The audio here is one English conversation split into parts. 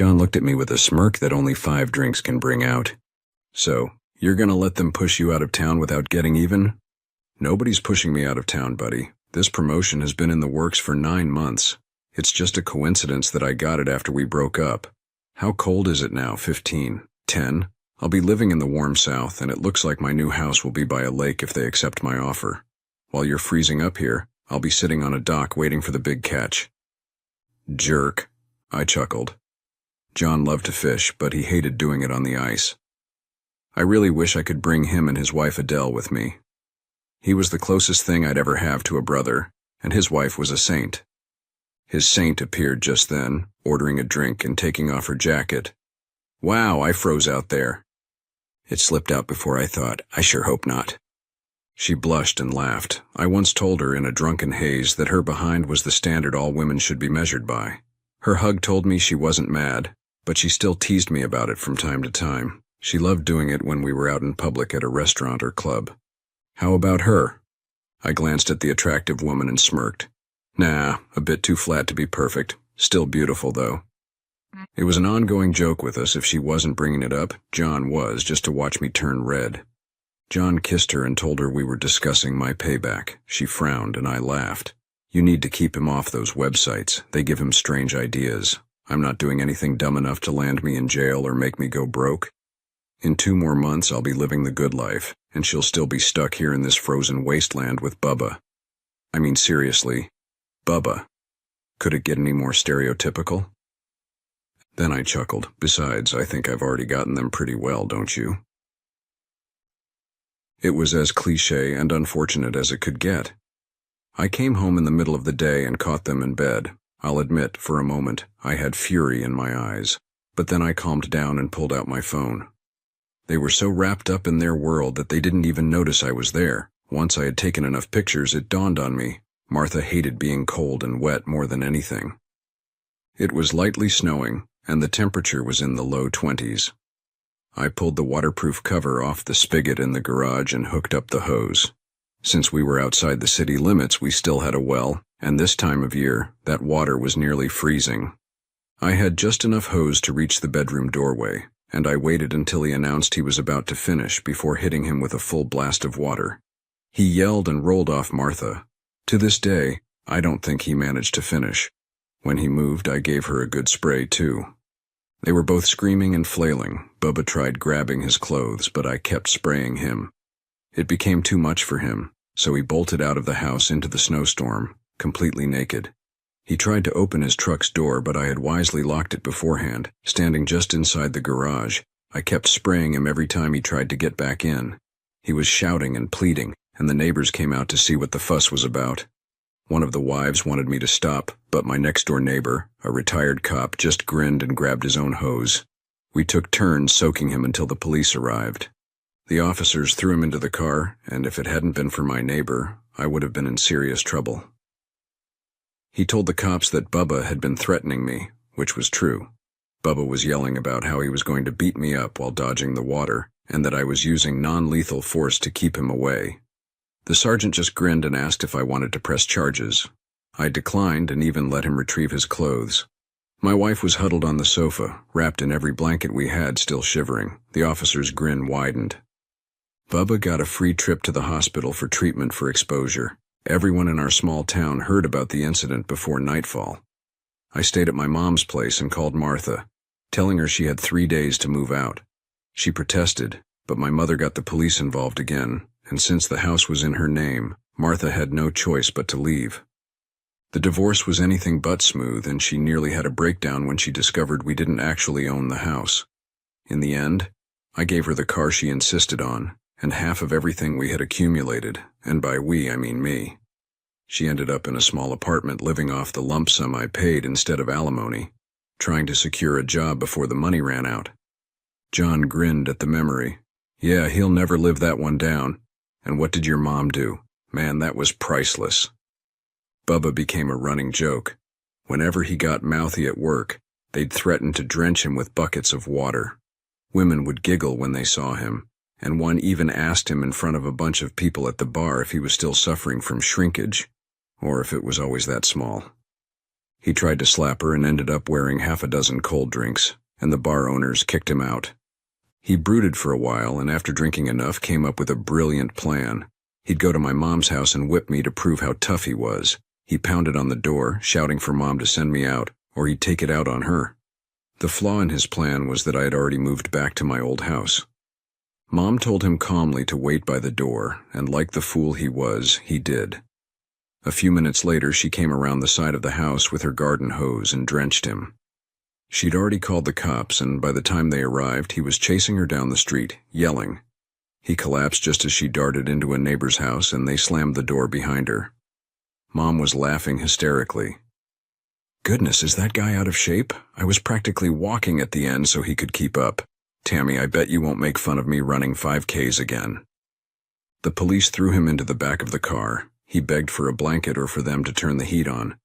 John looked at me with a smirk that only 5 drinks can bring out. So, you're gonna let them push you out of town without getting even? Nobody's pushing me out of town, buddy. This promotion has been in the works for 9 months. It's just a coincidence that I got it after we broke up. How cold is it now? 15? 10? I'll be living in the warm south, and it looks like my new house will be by a lake if they accept my offer. While you're freezing up here, I'll be sitting on a dock waiting for the big catch. Jerk, I chuckled. John loved to fish, but he hated doing it on the ice. I really wish I could bring him and his wife Adele with me. He was the closest thing I'd ever have to a brother, and his wife was a saint. His saint appeared just then, ordering a drink and taking off her jacket. Wow, I froze out there. It slipped out before I thought, I sure hope not. She blushed and laughed. I once told her in a drunken haze that her behind was the standard all women should be measured by. Her hug told me she wasn't mad, but she still teased me about it from time to time. She loved doing it when we were out in public at a restaurant or club. How about her? I glanced at the attractive woman and smirked. Nah, a bit too flat to be perfect. Still beautiful, though. It was an ongoing joke with us. If she wasn't bringing it up, John was, just to watch me turn red. John kissed her and told her we were discussing my payback. She frowned, and I laughed. You need to keep him off those websites. They give him strange ideas. I'm not doing anything dumb enough to land me in jail or make me go broke. In 2 more months, I'll be living the good life, and she'll still be stuck here in this frozen wasteland with Bubba. I mean, seriously, Bubba. Could it get any more stereotypical? Then I chuckled. Besides, I think I've already gotten them pretty well, don't you? It was as cliché and unfortunate as it could get. I came home in the middle of the day and caught them in bed. I'll admit, for a moment, I had fury in my eyes, but then I calmed down and pulled out my phone. They were so wrapped up in their world that they didn't even notice I was there. Once I had taken enough pictures, it dawned on me. Martha hated being cold and wet more than anything. It was lightly snowing, and the temperature was in the low 20s. I pulled the waterproof cover off the spigot in the garage and hooked up the hose. Since we were outside the city limits, we still had a well, and this time of year, that water was nearly freezing. I had just enough hose to reach the bedroom doorway, and I waited until he announced he was about to finish before hitting him with a full blast of water. He yelled and rolled off Martha. To this day, I don't think he managed to finish. When he moved, I gave her a good spray, too. They were both screaming and flailing. Bubba tried grabbing his clothes, but I kept spraying him. It became too much for him, so he bolted out of the house into the snowstorm, completely naked. He tried to open his truck's door, but I had wisely locked it beforehand. Standing just inside the garage, I kept spraying him every time he tried to get back in. He was shouting and pleading, and the neighbors came out to see what the fuss was about. One of the wives wanted me to stop, but my next-door neighbor, a retired cop, just grinned and grabbed his own hose. We took turns soaking him until the police arrived. The officers threw him into the car, and if it hadn't been for my neighbor, I would have been in serious trouble. He told the cops that Bubba had been threatening me, which was true. Bubba was yelling about how he was going to beat me up while dodging the water, and that I was using non-lethal force to keep him away. The sergeant just grinned and asked if I wanted to press charges. I declined and even let him retrieve his clothes. My wife was huddled on the sofa, wrapped in every blanket we had, still shivering. The officer's grin widened. Bubba got a free trip to the hospital for treatment for exposure. Everyone in our small town heard about the incident before nightfall. I stayed at my mom's place and called Martha, telling her she had 3 days to move out. She protested, but my mother got the police involved again, and since the house was in her name, Martha had no choice but to leave. The divorce was anything but smooth, and she nearly had a breakdown when she discovered we didn't actually own the house. In the end, I gave her the car she insisted on, and half of everything we had accumulated, and by we I mean me. She ended up in a small apartment living off the lump sum I paid instead of alimony, trying to secure a job before the money ran out. John grinned at the memory. Yeah, he'll never live that one down. And what did your mom do? Man, that was priceless. Bubba became a running joke. Whenever he got mouthy at work, they'd threaten to drench him with buckets of water. Women would giggle when they saw him, and one even asked him in front of a bunch of people at the bar if he was still suffering from shrinkage, or if it was always that small. He tried to slap her and ended up wearing half a dozen cold drinks, and the bar owners kicked him out. He brooded for a while, and after drinking enough came up with a brilliant plan. He'd go to my mom's house and whip me to prove how tough he was. He pounded on the door, shouting for Mom to send me out, or he'd take it out on her. The flaw in his plan was that I had already moved back to my old house. Mom told him calmly to wait by the door, and like the fool he was, he did. A few minutes later, she came around the side of the house with her garden hose and drenched him. She'd already called the cops, and by the time they arrived, he was chasing her down the street, yelling. He collapsed just as she darted into a neighbor's house, and they slammed the door behind her. Mom was laughing hysterically. "Goodness, is that guy out of shape? I was practically walking at the end so he could keep up. Tammy, I bet you won't make fun of me running 5Ks again." The police threw him into the back of the car. He begged for a blanket or for them to turn the heat on,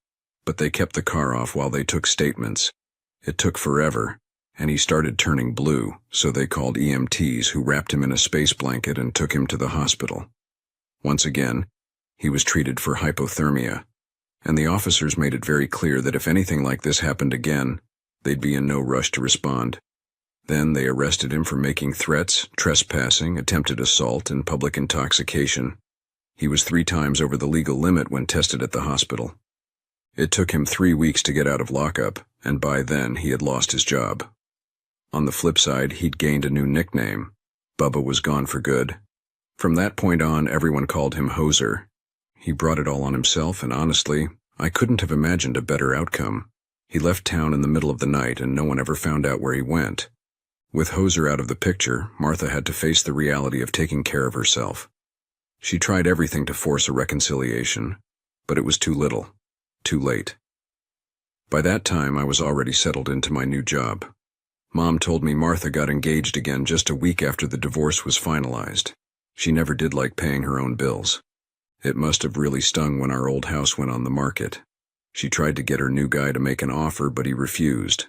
but they kept the car off while they took statements. It took forever, and he started turning blue, so they called EMTs, who wrapped him in a space blanket and took him to the hospital. Once again, he was treated for hypothermia, and the officers made it very clear that if anything like this happened again, they'd be in no rush to respond. Then they arrested him for making threats, trespassing, attempted assault, and public intoxication. He was 3 times over the legal limit when tested at the hospital. It took him 3 weeks to get out of lockup, and by then he had lost his job. On the flip side, he'd gained a new nickname. Bubba was gone for good. From that point on, everyone called him Hoser. He brought it all on himself, and honestly, I couldn't have imagined a better outcome. He left town in the middle of the night, and no one ever found out where he went. With Hoser out of the picture, Martha had to face the reality of taking care of herself. She tried everything to force a reconciliation, but it was too little, too late. By that time, I was already settled into my new job. Mom told me Martha got engaged again just a week after the divorce was finalized. She never did like paying her own bills. It must have really stung when our old house went on the market. She tried to get her new guy to make an offer, but he refused.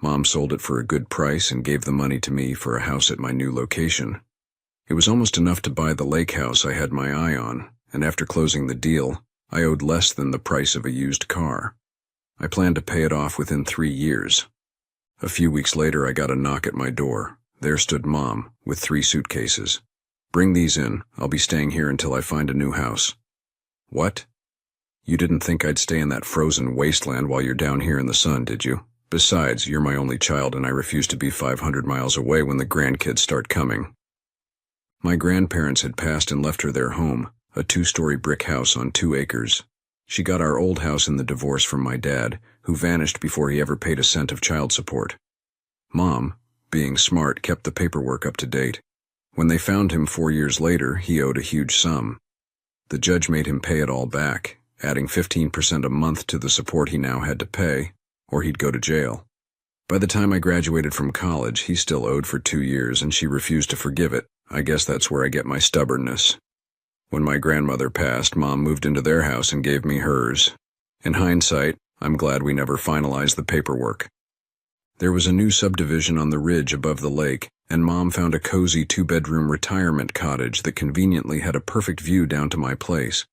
Mom sold it for a good price and gave the money to me for a house at my new location. It was almost enough to buy the lake house I had my eye on, and after closing the deal, I owed less than the price of a used car. I planned to pay it off within 3 years. A few weeks later, I got a knock at my door. There stood Mom, with 3 suitcases. "Bring these in. I'll be staying here until I find a new house." "What? You didn't think I'd stay in that frozen wasteland while you're down here in the sun, did you? Besides, you're my only child, and I refuse to be 500 miles away when the grandkids start coming." My grandparents had passed and left her their home, a 2-story brick house on 2 acres. She got our old house in the divorce from my dad, who vanished before he ever paid a cent of child support. Mom, being smart, kept the paperwork up to date. When they found him 4 years later, he owed a huge sum. The judge made him pay it all back, adding 15% a month to the support he now had to pay, or he'd go to jail. By the time I graduated from college, he still owed for 2 years, and she refused to forgive it. I guess that's where I get my stubbornness. When my grandmother passed, Mom moved into their house and gave me hers. In hindsight, I'm glad we never finalized the paperwork. There was a new subdivision on the ridge above the lake, and Mom found a cozy 2-bedroom retirement cottage that conveniently had a perfect view down to my place.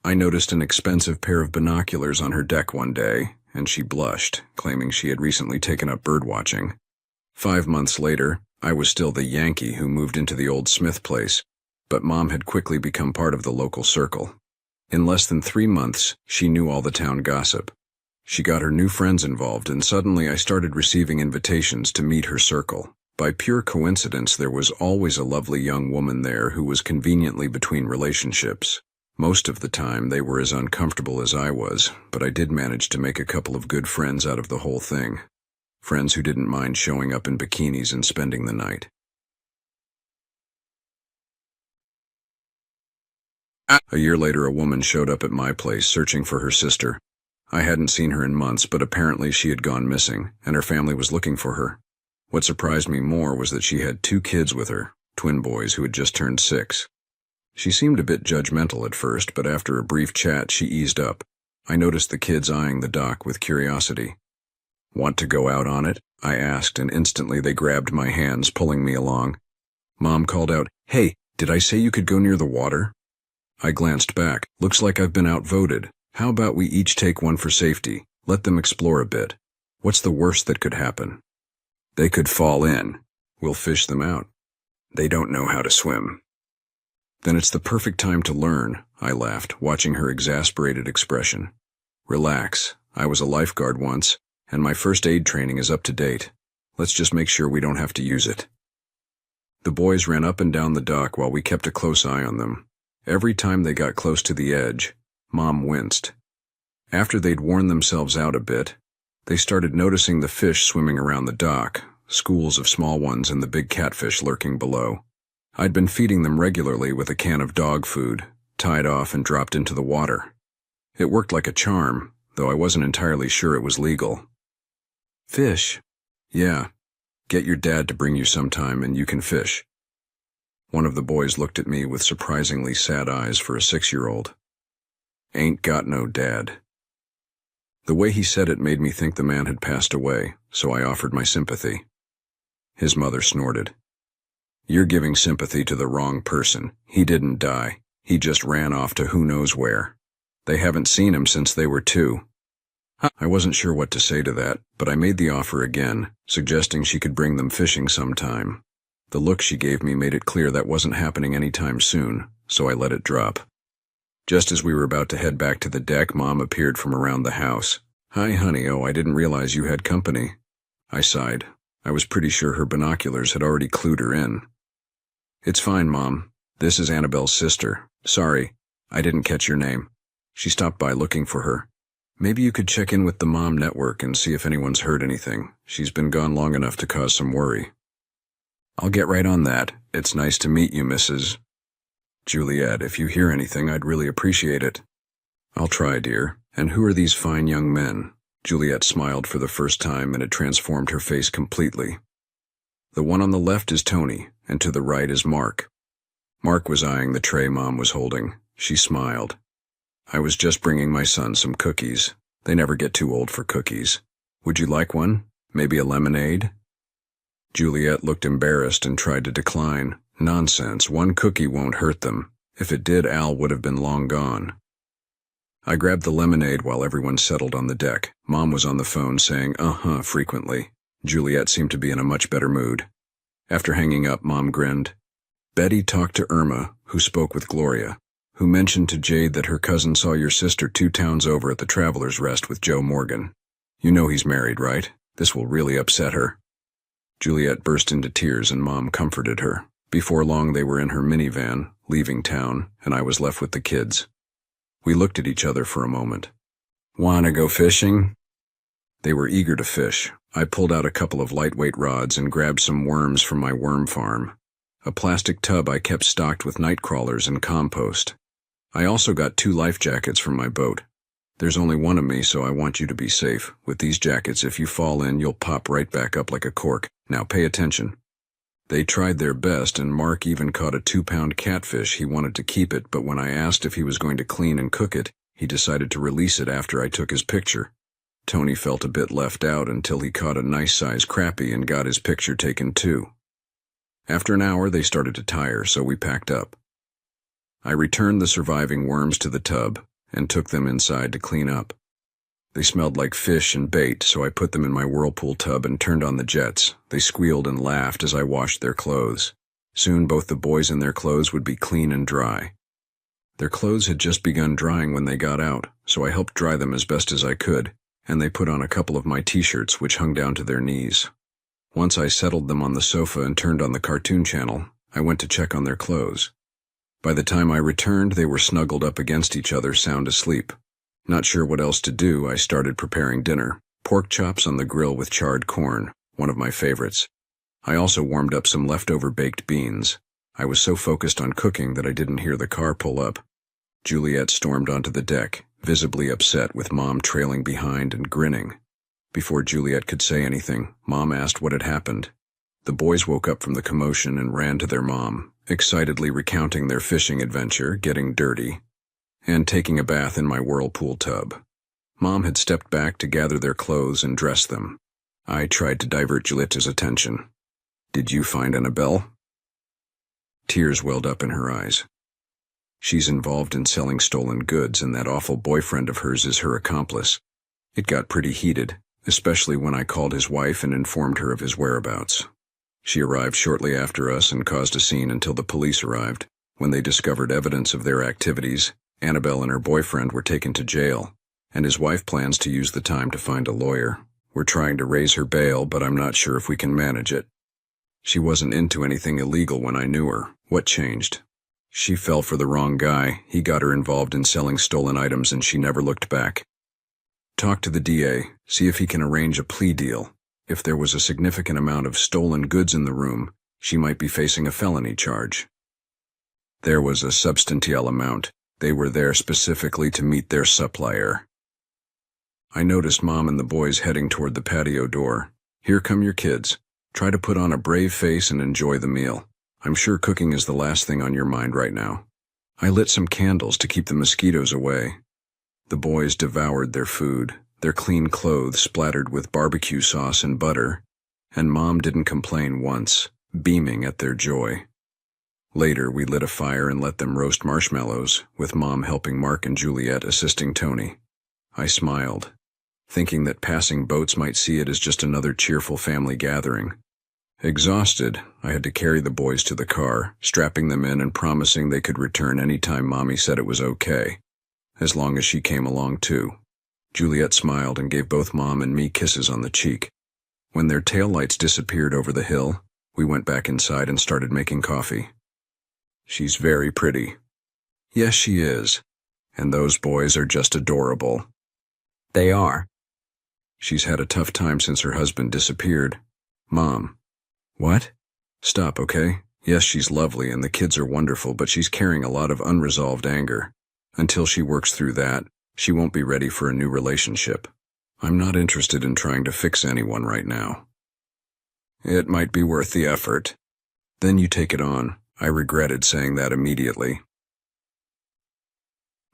I noticed an expensive pair of binoculars on her deck one day, and she blushed, claiming she had recently taken up birdwatching. 5 months later, I was still the Yankee who moved into the old Smith place, but Mom had quickly become part of the local circle. In less than 3 months, she knew all the town gossip. She got her new friends involved, and suddenly I started receiving invitations to meet her circle. By pure coincidence, there was always a lovely young woman there who was conveniently between relationships. Most of the time, they were as uncomfortable as I was, but I did manage to make a couple of good friends out of the whole thing. Friends who didn't mind showing up in bikinis and spending the night. A year later, a woman showed up at my place searching for her sister. I hadn't seen her in months, but apparently she had gone missing, and her family was looking for her. What surprised me more was that she had 2 kids with her, twin boys who had just turned 6. She seemed a bit judgmental at first, but after a brief chat, she eased up. I noticed the kids eyeing the dock with curiosity. "Want to go out on it?" I asked, and instantly they grabbed my hands, pulling me along. Mom called out, "Hey, did I say you could go near the water?" I glanced back. "Looks like I've been outvoted. How about we each take one for safety? Let them explore a bit. What's the worst that could happen? They could fall in. We'll fish them out. They don't know how to swim. Then it's the perfect time to learn, I laughed, watching her exasperated expression. Relax. I was a lifeguard once, and my first aid training is up to date. Let's just make sure we don't have to use it. The boys ran up and down the dock while we kept a close eye on them. Every time they got close to the edge, Mom winced. After they'd worn themselves out a bit, they started noticing the fish swimming around the dock, schools of small ones and the big catfish lurking below. I'd been feeding them regularly with a can of dog food, tied off and dropped into the water. It worked like a charm, though I wasn't entirely sure it was legal. Fish? Yeah. Get your dad to bring you sometime and you can fish. One of the boys looked at me with surprisingly sad eyes for a 6-year-old. Ain't got no dad. The way he said it made me think the man had passed away, so I offered my sympathy. His mother snorted. You're giving sympathy to the wrong person. He didn't die. He just ran off to who knows where. They haven't seen him since they were 2. I wasn't sure what to say to that, but I made the offer again, suggesting she could bring them fishing sometime. The look she gave me made it clear that wasn't happening anytime soon, so I let it drop. Just as we were about to head back to the deck, Mom appeared from around the house. Hi, honey. Oh, I didn't realize you had company. I sighed. I was pretty sure her binoculars had already clued her in. It's fine, Mom. This is Annabelle's sister. Sorry, I didn't catch your name. She stopped by looking for her. Maybe you could check in with the Mom network and see if anyone's heard anything. She's been gone long enough to cause some worry. I'll get right on that. It's nice to meet you, Mrs. Juliet. If you hear anything, I'd really appreciate it. I'll try, dear. And who are these fine young men? Juliet smiled for the first time, and it transformed her face completely. The one on the left is Tony, and to the right is Mark. Mark was eyeing the tray Mom was holding. She smiled. I was just bringing my son some cookies. They never get too old for cookies. Would you like one? Maybe a lemonade? Juliet looked embarrassed and tried to decline. Nonsense, one cookie won't hurt them. If it did, Al would have been long gone. I grabbed the lemonade while everyone settled on the deck. Mom was on the phone saying, frequently. Juliet seemed to be in a much better mood. After hanging up, Mom grinned. Betty talked to Irma, who spoke with Gloria, who mentioned to Jade that her cousin saw your sister 2 towns over at the Traveler's Rest with Joe Morgan. You know he's married, right? This will really upset her. Juliet burst into tears and Mom comforted her. Before long they were in her minivan, leaving town, and I was left with the kids. We looked at each other for a moment. Wanna go fishing? They were eager to fish. I pulled out a couple of lightweight rods and grabbed some worms from my worm farm. A plastic tub I kept stocked with night crawlers and compost. I also got 2 life jackets from my boat. There's only one of me, so I want you to be safe. With these jackets, if you fall in, you'll pop right back up like a cork. Now pay attention. They tried their best, and Mark even caught a 2-pound catfish. He wanted to keep it, but when I asked if he was going to clean and cook it, he decided to release it after I took his picture. Tony felt a bit left out until he caught a nice-sized crappie and got his picture taken too. After an hour, they started to tire, so we packed up. I returned the surviving worms to the tub and took them inside to clean up. They smelled like fish and bait, so I put them in my whirlpool tub and turned on the jets. They squealed and laughed as I washed their clothes. Soon both the boys and their clothes would be clean and dry. Their clothes had just begun drying when they got out, so I helped dry them as best as I could, and they put on a couple of my t-shirts which hung down to their knees. Once I settled them on the sofa and turned on the cartoon channel, I went to check on their clothes. By the time I returned, they were snuggled up against each other, sound asleep. Not sure what else to do, I started preparing dinner. Pork chops on the grill with charred corn, one of my favorites. I also warmed up some leftover baked beans. I was so focused on cooking that I didn't hear the car pull up. Juliet stormed onto the deck, visibly upset, with Mom trailing behind and grinning. Before Juliet could say anything, Mom asked what had happened. The boys woke up from the commotion and ran to their mom, excitedly recounting their fishing adventure, getting dirty, and taking a bath in my whirlpool tub. Mom had stepped back to gather their clothes and dress them. I tried to divert Juliet's attention. Did you find Annabelle? Tears welled up in her eyes. She's involved in selling stolen goods, and that awful boyfriend of hers is her accomplice. It got pretty heated, especially when I called his wife and informed her of his whereabouts. She arrived shortly after us and caused a scene until the police arrived. When they discovered evidence of their activities, Annabelle and her boyfriend were taken to jail, and his wife plans to use the time to find a lawyer. We're trying to raise her bail, but I'm not sure if we can manage it. She wasn't into anything illegal when I knew her. What changed? She fell for the wrong guy. He got her involved in selling stolen items and she never looked back. Talk to the DA, see if he can arrange a plea deal. If there was a significant amount of stolen goods in the room, she might be facing a felony charge. There was a substantial amount. They were there specifically to meet their supplier. I noticed Mom and the boys heading toward the patio door. Here come your kids. Try to put on a brave face and enjoy the meal. I'm sure cooking is the last thing on your mind right now. I lit some candles to keep the mosquitoes away. The boys devoured their food, their clean clothes splattered with barbecue sauce and butter, and Mom didn't complain once, beaming at their joy. Later, we lit a fire and let them roast marshmallows, with Mom helping Mark and Juliet assisting Tony. I smiled, thinking that passing boats might see it as just another cheerful family gathering. Exhausted, I had to carry the boys to the car, strapping them in and promising they could return any time Mommy said it was okay, as long as she came along too. Juliet smiled and gave both Mom and me kisses on the cheek. When their taillights disappeared over the hill, we went back inside and started making coffee. She's very pretty. Yes, she is. And those boys are just adorable. They are. She's had a tough time since her husband disappeared. Mom. What? Stop, okay? Yes, she's lovely and the kids are wonderful, but she's carrying a lot of unresolved anger. Until she works through that, she won't be ready for a new relationship. I'm not interested in trying to fix anyone right now. It might be worth the effort. Then you take it on. I regretted saying that immediately.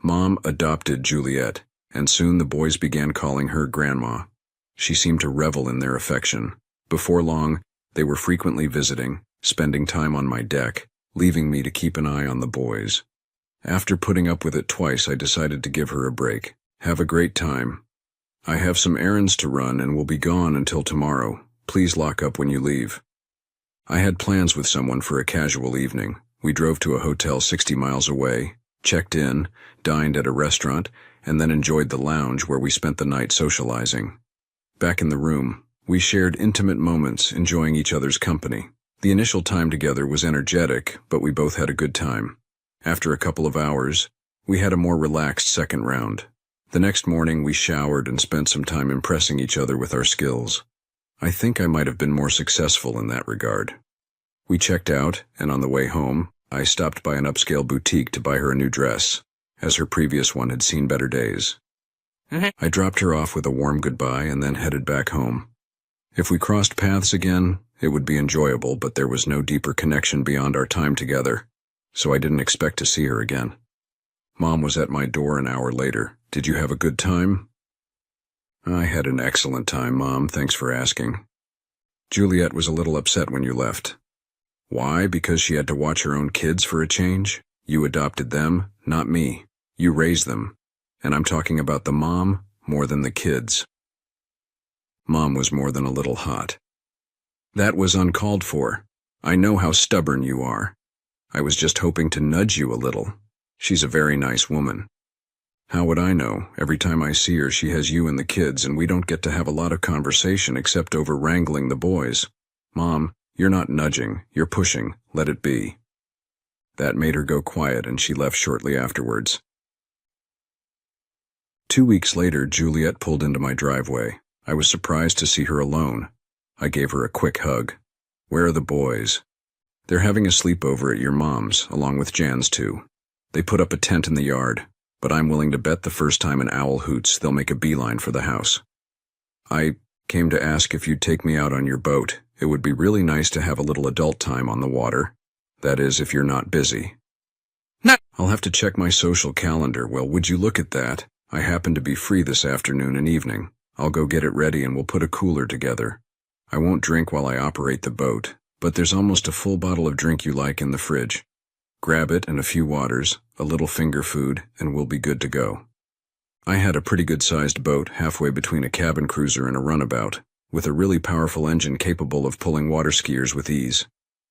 Mom adopted Juliet, and soon the boys began calling her Grandma. She seemed to revel in their affection. Before long, they were frequently visiting, spending time on my deck, leaving me to keep an eye on the boys. After putting up with it twice, I decided to give her a break. Have a great time. I have some errands to run and will be gone until tomorrow. Please lock up when you leave. I had plans with someone for a casual evening. We drove to a hotel 60 miles away, checked in, dined at a restaurant, and then enjoyed the lounge where we spent the night socializing. Back in the room, we shared intimate moments, enjoying each other's company. The initial time together was energetic, but we both had a good time. After a couple of hours, we had a more relaxed second round. The next morning, we showered and spent some time impressing each other with our skills. I think I might have been more successful in that regard. We checked out, and on the way home, I stopped by an upscale boutique to buy her a new dress, as her previous one had seen better days. I dropped her off with a warm goodbye and then headed back home. If we crossed paths again, it would be enjoyable, but there was no deeper connection beyond our time together, so I didn't expect to see her again. Mom was at my door an hour later. Did you have a good time? I had an excellent time, Mom. Thanks for asking. Juliet was a little upset when you left. Why? Because she had to watch her own kids for a change? You adopted them, not me. You raised them. And I'm talking about the mom more than the kids. Mom was more than a little hot. That was uncalled for. I know how stubborn you are. I was just hoping to nudge you a little. She's a very nice woman. How would I know? Every time I see her, she has you and the kids, and we don't get to have a lot of conversation except over wrangling the boys. Mom, you're not nudging, you're pushing. Let it be. That made her go quiet, and she left shortly afterwards. 2 weeks later, Juliet pulled into my driveway. I was surprised to see her alone. I gave her a quick hug. Where are the boys? They're having a sleepover at your mom's, along with Jan's too. They put up a tent in the yard, but I'm willing to bet the first time an owl hoots, they'll make a beeline for the house. I came to ask if you'd take me out on your boat. It would be really nice to have a little adult time on the water. That is, if you're not busy. No. I'll have to check my social calendar. Well, would you look at that? I happen to be free this afternoon and evening. I'll go get it ready and we'll put a cooler together. I won't drink while I operate the boat, but there's almost a full bottle of drink you like in the fridge. Grab it and a few waters, a little finger food, and we'll be good to go. I had a pretty good-sized boat halfway between a cabin cruiser and a runabout, with a really powerful engine capable of pulling water skiers with ease.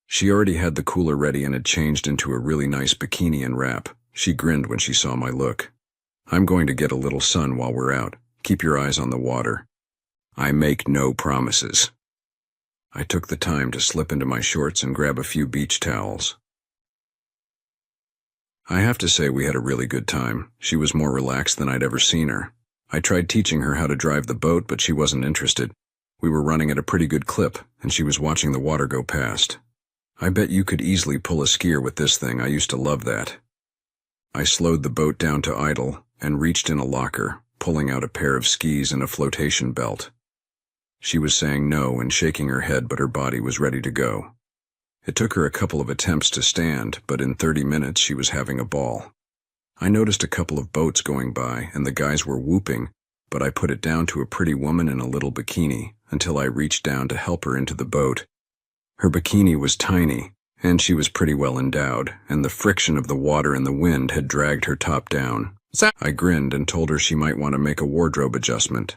She already had the cooler ready and had changed into a really nice bikini and wrap. She grinned when she saw my look. "I'm going to get a little sun while we're out. Keep your eyes on the water. I make no promises." I took the time to slip into my shorts and grab a few beach towels. I have to say we had a really good time. She was more relaxed than I'd ever seen her. I tried teaching her how to drive the boat, but she wasn't interested. We were running at a pretty good clip, and she was watching the water go past. "I bet you could easily pull a skier with this thing. I used to love that." I slowed the boat down to idle and reached in a locker, pulling out a pair of skis and a flotation belt. She was saying no and shaking her head, but her body was ready to go. It took her a couple of attempts to stand, but in 30 minutes she was having a ball. I noticed a couple of boats going by, and the guys were whooping, but I put it down to a pretty woman in a little bikini until I reached down to help her into the boat. Her bikini was tiny, and she was pretty well endowed, and the friction of the water and the wind had dragged her top down. I grinned and told her she might want to make a wardrobe adjustment.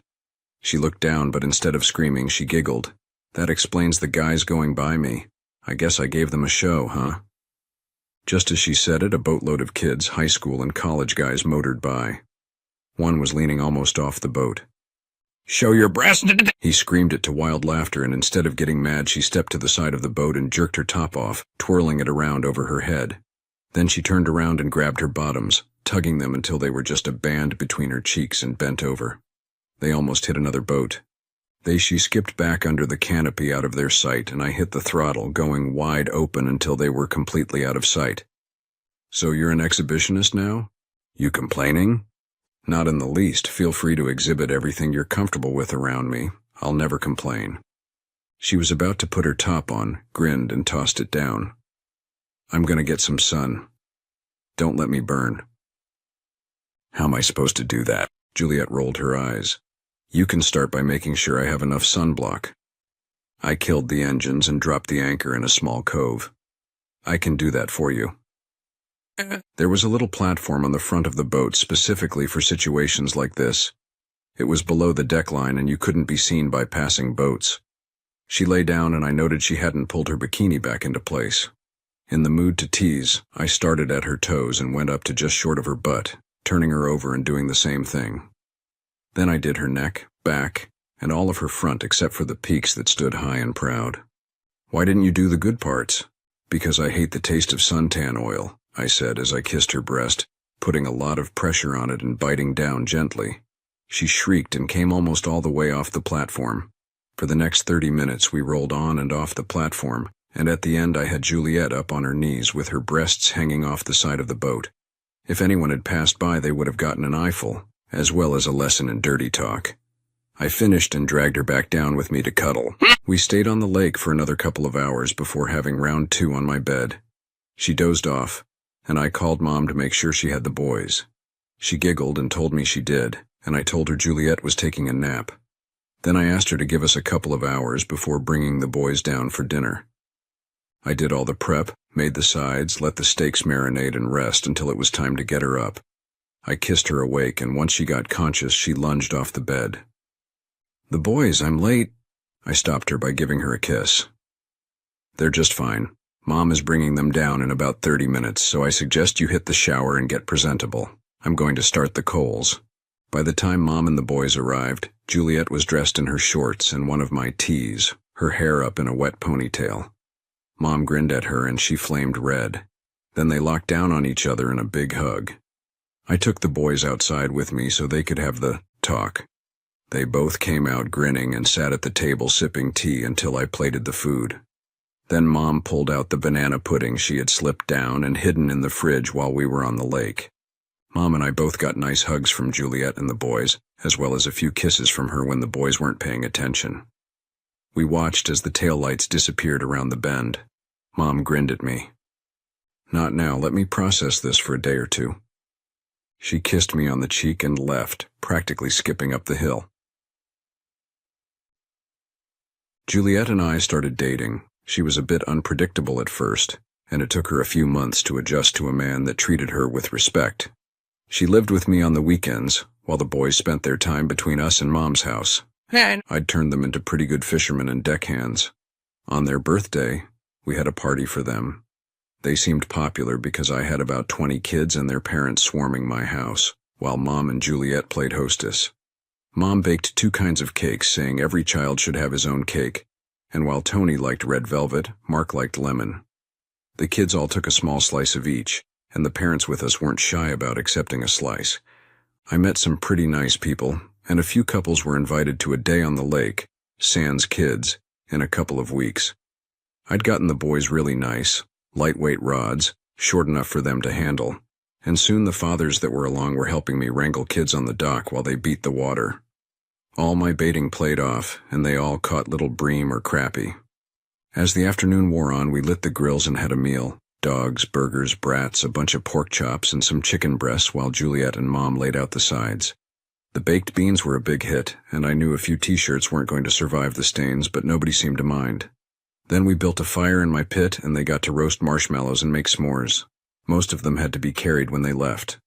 She looked down, but instead of screaming, she giggled. "That explains the guys going by me. I guess I gave them a show, huh?" Just as she said it, a boatload of kids, high school and college guys, motored by. One was leaning almost off the boat. "Show your breast!" He screamed it to wild laughter, and instead of getting mad, she stepped to the side of the boat and jerked her top off, twirling it around over her head. Then she turned around and grabbed her bottoms, tugging them until they were just a band between her cheeks, and bent over. They almost hit another boat. She skipped back under the canopy out of their sight, and I hit the throttle, going wide open until they were completely out of sight. "So you're an exhibitionist now? You complaining?" "Not in the least. Feel free to exhibit everything you're comfortable with around me. I'll never complain." She was about to put her top on, grinned, and tossed it down. "I'm gonna get some sun. Don't let me burn." "How am I supposed to do that?" Juliet rolled her eyes. "You can start by making sure I have enough sunblock." I killed the engines and dropped the anchor in a small cove. "I can do that for you." There was a little platform on the front of the boat specifically for situations like this. It was below the deck line, and you couldn't be seen by passing boats. She lay down, and I noted she hadn't pulled her bikini back into place. In the mood to tease, I started at her toes and went up to just short of her butt, turning her over and doing the same thing. Then I did her neck, back, and all of her front except for the peaks that stood high and proud. "Why didn't you do the good parts?" "Because I hate the taste of suntan oil," I said as I kissed her breast, putting a lot of pressure on it and biting down gently. She shrieked and came almost all the way off the platform. For the next 30 minutes we rolled on and off the platform, and at the end I had Juliet up on her knees with her breasts hanging off the side of the boat. If anyone had passed by, they would have gotten an eyeful, as well as a lesson in dirty talk. I finished and dragged her back down with me to cuddle. We stayed on the lake for another couple of hours before having round 2 on my bed. She dozed off, and I called Mom to make sure she had the boys. She giggled and told me she did, and I told her Juliet was taking a nap. Then I asked her to give us a couple of hours before bringing the boys down for dinner. I did all the prep, made the sides, let the steaks marinate and rest until it was time to get her up. I kissed her awake, and once she got conscious, she lunged off the bed. "The boys, I'm late." I stopped her by giving her a kiss. "They're just fine. Mom is bringing them down in about 30 minutes, so I suggest you hit the shower and get presentable. I'm going to start the coals." By the time Mom and the boys arrived, Juliet was dressed in her shorts and one of my tees, her hair up in a wet ponytail. Mom grinned at her and she flamed red. Then they locked down on each other in a big hug. I took the boys outside with me so they could have the talk. They both came out grinning and sat at the table sipping tea until I plated the food. Then Mom pulled out the banana pudding she had slipped down and hidden in the fridge while we were on the lake. Mom and I both got nice hugs from Juliet and the boys, as well as a few kisses from her when the boys weren't paying attention. We watched as the taillights disappeared around the bend. Mom grinned at me. "Not now, let me process this for a day or two." She kissed me on the cheek and left, practically skipping up the hill. Juliet and I started dating. She was a bit unpredictable at first, and it took her a few months to adjust to a man that treated her with respect. She lived with me on the weekends, while the boys spent their time between us and Mom's house. I'd turned them into pretty good fishermen and deckhands. On their birthday, we had a party for them. They seemed popular because I had about 20 kids and their parents swarming my house, while Mom and Juliet played hostess. Mom baked 2 kinds of cakes, saying every child should have his own cake, and while Tony liked red velvet, Mark liked lemon. The kids all took a small slice of each, and the parents with us weren't shy about accepting a slice. I met some pretty nice people, and a few couples were invited to a day on the lake, sans kids, in a couple of weeks. I'd gotten the boys really nice, lightweight rods, short enough for them to handle, and soon the fathers that were along were helping me wrangle kids on the dock while they beat the water. All my baiting played off, and they all caught little bream or crappie. As the afternoon wore on, we lit the grills and had a meal. Dogs, burgers, brats, a bunch of pork chops, and some chicken breasts while Juliet and Mom laid out the sides. The baked beans were a big hit, and I knew a few t-shirts weren't going to survive the stains, but nobody seemed to mind. Then we built a fire in my pit, and they got to roast marshmallows and make s'mores. Most of them had to be carried when they left.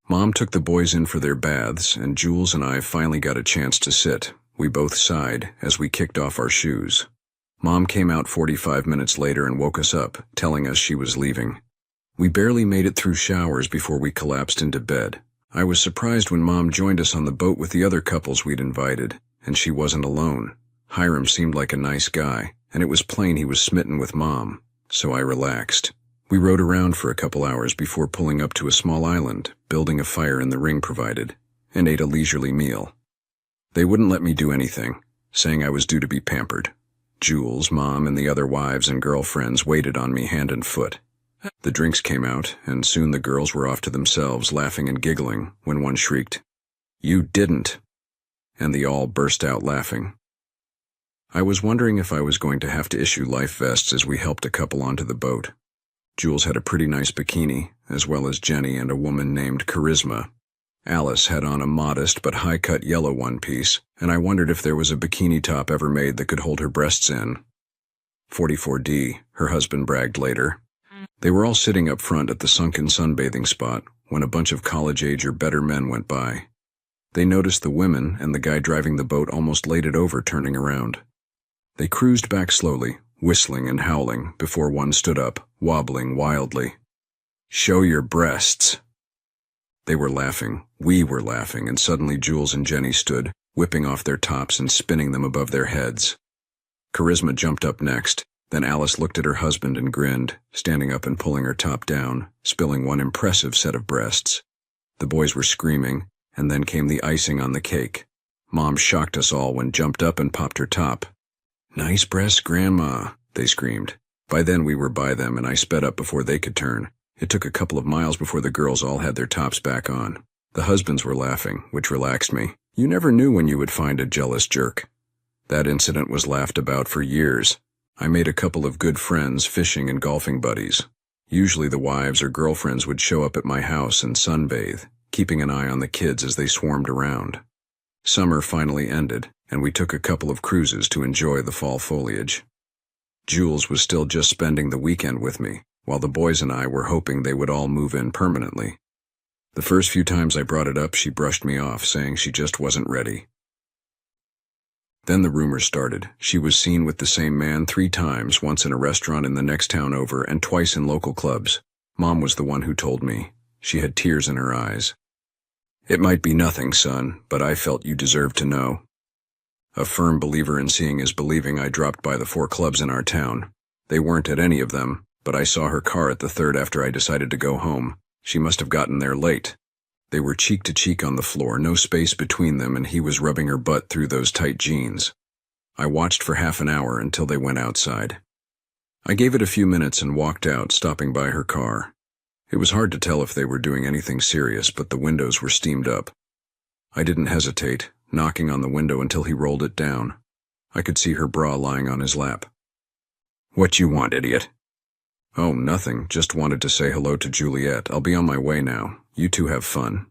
Mom took the boys in for their baths, and Jules and I finally got a chance to sit. We both sighed as we kicked off our shoes. Mom came out 45 minutes later and woke us up, telling us she was leaving. We barely made it through showers before we collapsed into bed. I was surprised when Mom joined us on the boat with the other couples we'd invited, and she wasn't alone. Hiram seemed like a nice guy, and it was plain he was smitten with Mom, so I relaxed. We rode around for a couple hours before pulling up to a small island, building a fire in the ring provided, and ate a leisurely meal. They wouldn't let me do anything, saying I was due to be pampered. Jules, Mom, and the other wives and girlfriends waited on me hand and foot. The drinks came out, and soon the girls were off to themselves, laughing and giggling, when one shrieked, "You didn't!" and they all burst out laughing. I was wondering if I was going to have to issue life vests as we helped a couple onto the boat. Jules had a pretty nice bikini, as well as Jenny and a woman named Charisma. Alice had on a modest but high-cut yellow one-piece, and I wondered if there was a bikini top ever made that could hold her breasts in. 44D, her husband bragged later. They were all sitting up front at the sunken sunbathing spot when a bunch of college-age or better men went by. They noticed the women, and the guy driving the boat almost laid it over, turning around. They cruised back slowly, whistling and howling, before one stood up, wobbling wildly. "Show your breasts." They were laughing, we were laughing, and suddenly Jules and Jenny stood, whipping off their tops and spinning them above their heads. Charisma jumped up next, then Alice looked at her husband and grinned, standing up and pulling her top down, spilling one impressive set of breasts. The boys were screaming, and then came the icing on the cake. Mom shocked us all when jumped up and popped her top. "Nice breasts, Grandma," they screamed. By then we were by them, and I sped up before they could turn. It took a couple of miles before the girls all had their tops back on. The husbands were laughing, which relaxed me. You never knew when you would find a jealous jerk. That incident was laughed about for years. I made a couple of good friends, fishing and golfing buddies. Usually the wives or girlfriends would show up at my house and sunbathe, keeping an eye on the kids as they swarmed around. Summer finally ended, and we took a couple of cruises to enjoy the fall foliage. Jules was still just spending the weekend with me, while the boys and I were hoping they would all move in permanently. The first few times I brought it up, she brushed me off, saying she just wasn't ready. Then the rumors started. She was seen with the same man 3 times, once in a restaurant in the next town over and twice in local clubs. Mom was the one who told me. She had tears in her eyes. "It might be nothing, son, but I felt you deserved to know." A firm believer in seeing is believing, I dropped by the 4 clubs in our town. They weren't at any of them, but I saw her car at the 3rd after I decided to go home. She must have gotten there late. They were cheek to cheek on the floor, no space between them, and he was rubbing her butt through those tight jeans. I watched for half an hour until they went outside. I gave it a few minutes and walked out, stopping by her car. It was hard to tell if they were doing anything serious, but the windows were steamed up. I didn't hesitate, knocking on the window until he rolled it down. I could see her bra lying on his lap. "What you want, idiot?" "Oh, nothing. Just wanted to say hello to Juliet. I'll be on my way now. You two have fun."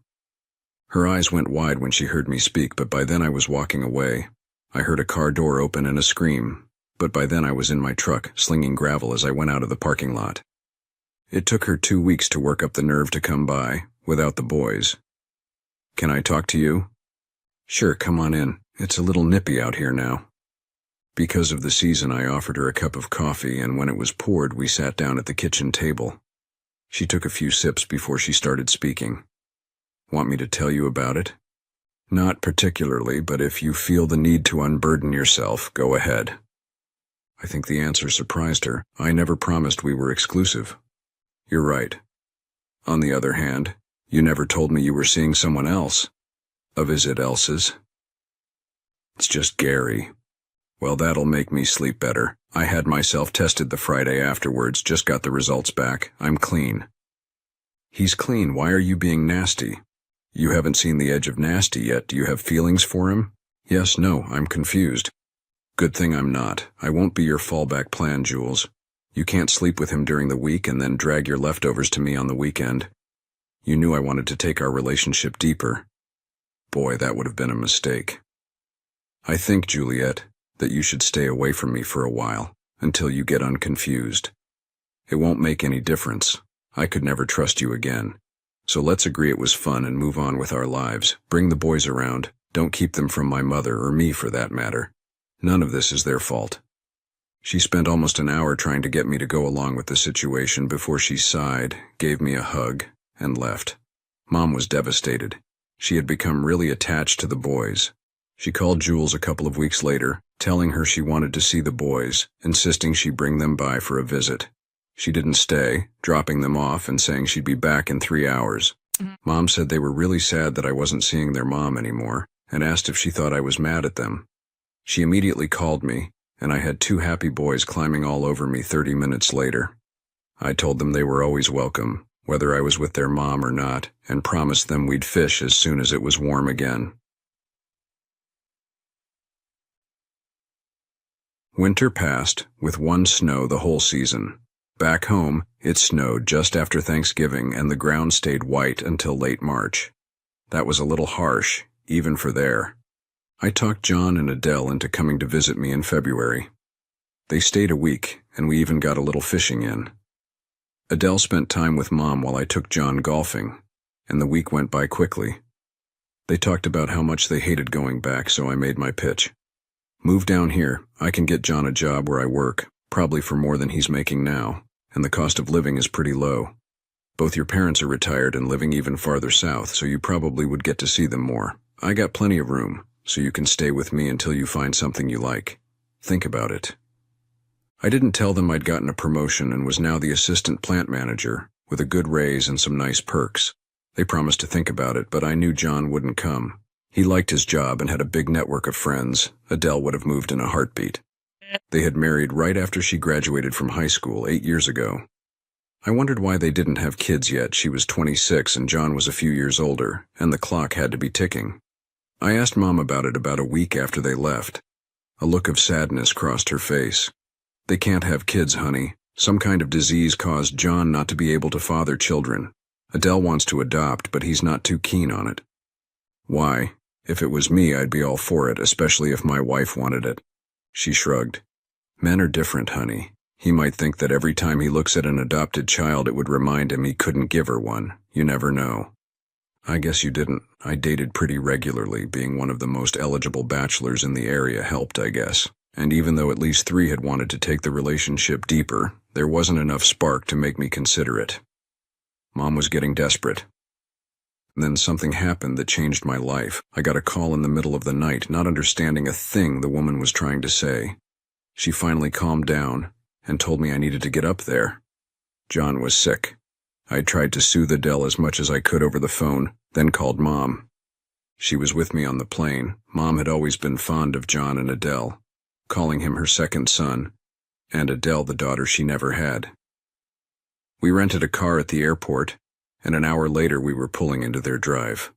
Her eyes went wide when she heard me speak, but by then I was walking away. I heard a car door open and a scream, but by then I was in my truck, slinging gravel as I went out of the parking lot. It took her 2 weeks to work up the nerve to come by, without the boys. "Can I talk to you?" "Sure, come on in. It's a little nippy out here now." Because of the season, I offered her a cup of coffee, and when it was poured, we sat down at the kitchen table. She took a few sips before she started speaking. "Want me to tell you about it?" "Not particularly, but if you feel the need to unburden yourself, go ahead." I think the answer surprised her. I never promised we were exclusive. "You're right. On the other hand, you never told me you were seeing someone else." "Of is it Elsa's?" "It's just Gary." "Well, that'll make me sleep better. I had myself tested the Friday afterwards, just got the results back. I'm clean." "He's clean. Why are you being nasty?" "You haven't seen the edge of nasty yet. Do you have feelings for him?" "Yes, no, I'm confused." "Good thing I'm not. I won't be your fallback plan, Jules. You can't sleep with him during the week and then drag your leftovers to me on the weekend. You knew I wanted to take our relationship deeper." "Boy, that would have been a mistake." "I think, Juliet, that you should stay away from me for a while, until you get unconfused. It won't make any difference. I could never trust you again. So let's agree it was fun and move on with our lives. Bring the boys around. Don't keep them from my mother, or me for that matter. None of this is their fault." She spent almost an hour trying to get me to go along with the situation before she sighed, gave me a hug, and left. Mom was devastated. She had become really attached to the boys. She called Jules a couple of weeks later, telling her she wanted to see the boys, insisting she bring them by for a visit. She didn't stay, dropping them off and saying she'd be back in 3 hours. Mom said they were really sad that I wasn't seeing their mom anymore, and asked if she thought I was mad at them. She immediately called me, and I had 2 happy boys climbing all over me 30 minutes later. I told them they were always welcome, whether I was with their mom or not, and promised them we'd fish as soon as it was warm again. Winter passed, with 1 snow the whole season. Back home, it snowed just after Thanksgiving, and the ground stayed white until late March. That was a little harsh, even for there. I talked John and Adele into coming to visit me in February. They stayed a week, and we even got a little fishing in. Adele spent time with Mom while I took John golfing, and the week went by quickly. They talked about how much they hated going back, so I made my pitch. "Move down here. I can get John a job where I work, probably for more than he's making now, and the cost of living is pretty low. Both your parents are retired and living even farther south, so you probably would get to see them more. I got plenty of room, so you can stay with me until you find something you like. Think about it." I didn't tell them I'd gotten a promotion and was now the assistant plant manager, with a good raise and some nice perks. They promised to think about it, but I knew John wouldn't come. He liked his job and had a big network of friends. Adele would have moved in a heartbeat. They had married right after she graduated from high school 8 years ago. I wondered why they didn't have kids yet. She was 26 and John was a few years older, and the clock had to be ticking. I asked Mom about it about a week after they left. A look of sadness crossed her face. "They can't have kids, honey. Some kind of disease caused John not to be able to father children. Adele wants to adopt, but he's not too keen on it." "Why? If it was me, I'd be all for it, especially if my wife wanted it." She shrugged. "Men are different, honey. He might think that every time he looks at an adopted child it would remind him he couldn't give her one. You never know." "I guess you didn't. I dated pretty regularly. Being one of the most eligible bachelors in the area helped, I guess. And even though at least 3 had wanted to take the relationship deeper, there wasn't enough spark to make me consider it." Mom was getting desperate. Then something happened that changed my life. I got a call in the middle of the night, not understanding a thing the woman was trying to say. She finally calmed down and told me I needed to get up there. John was sick. I tried to soothe Adele as much as I could over the phone, then called Mom. She was with me on the plane. Mom had always been fond of John and Adele, calling him her second son, and Adele the daughter she never had. We rented a car at the airport, and an hour later we were pulling into their drive.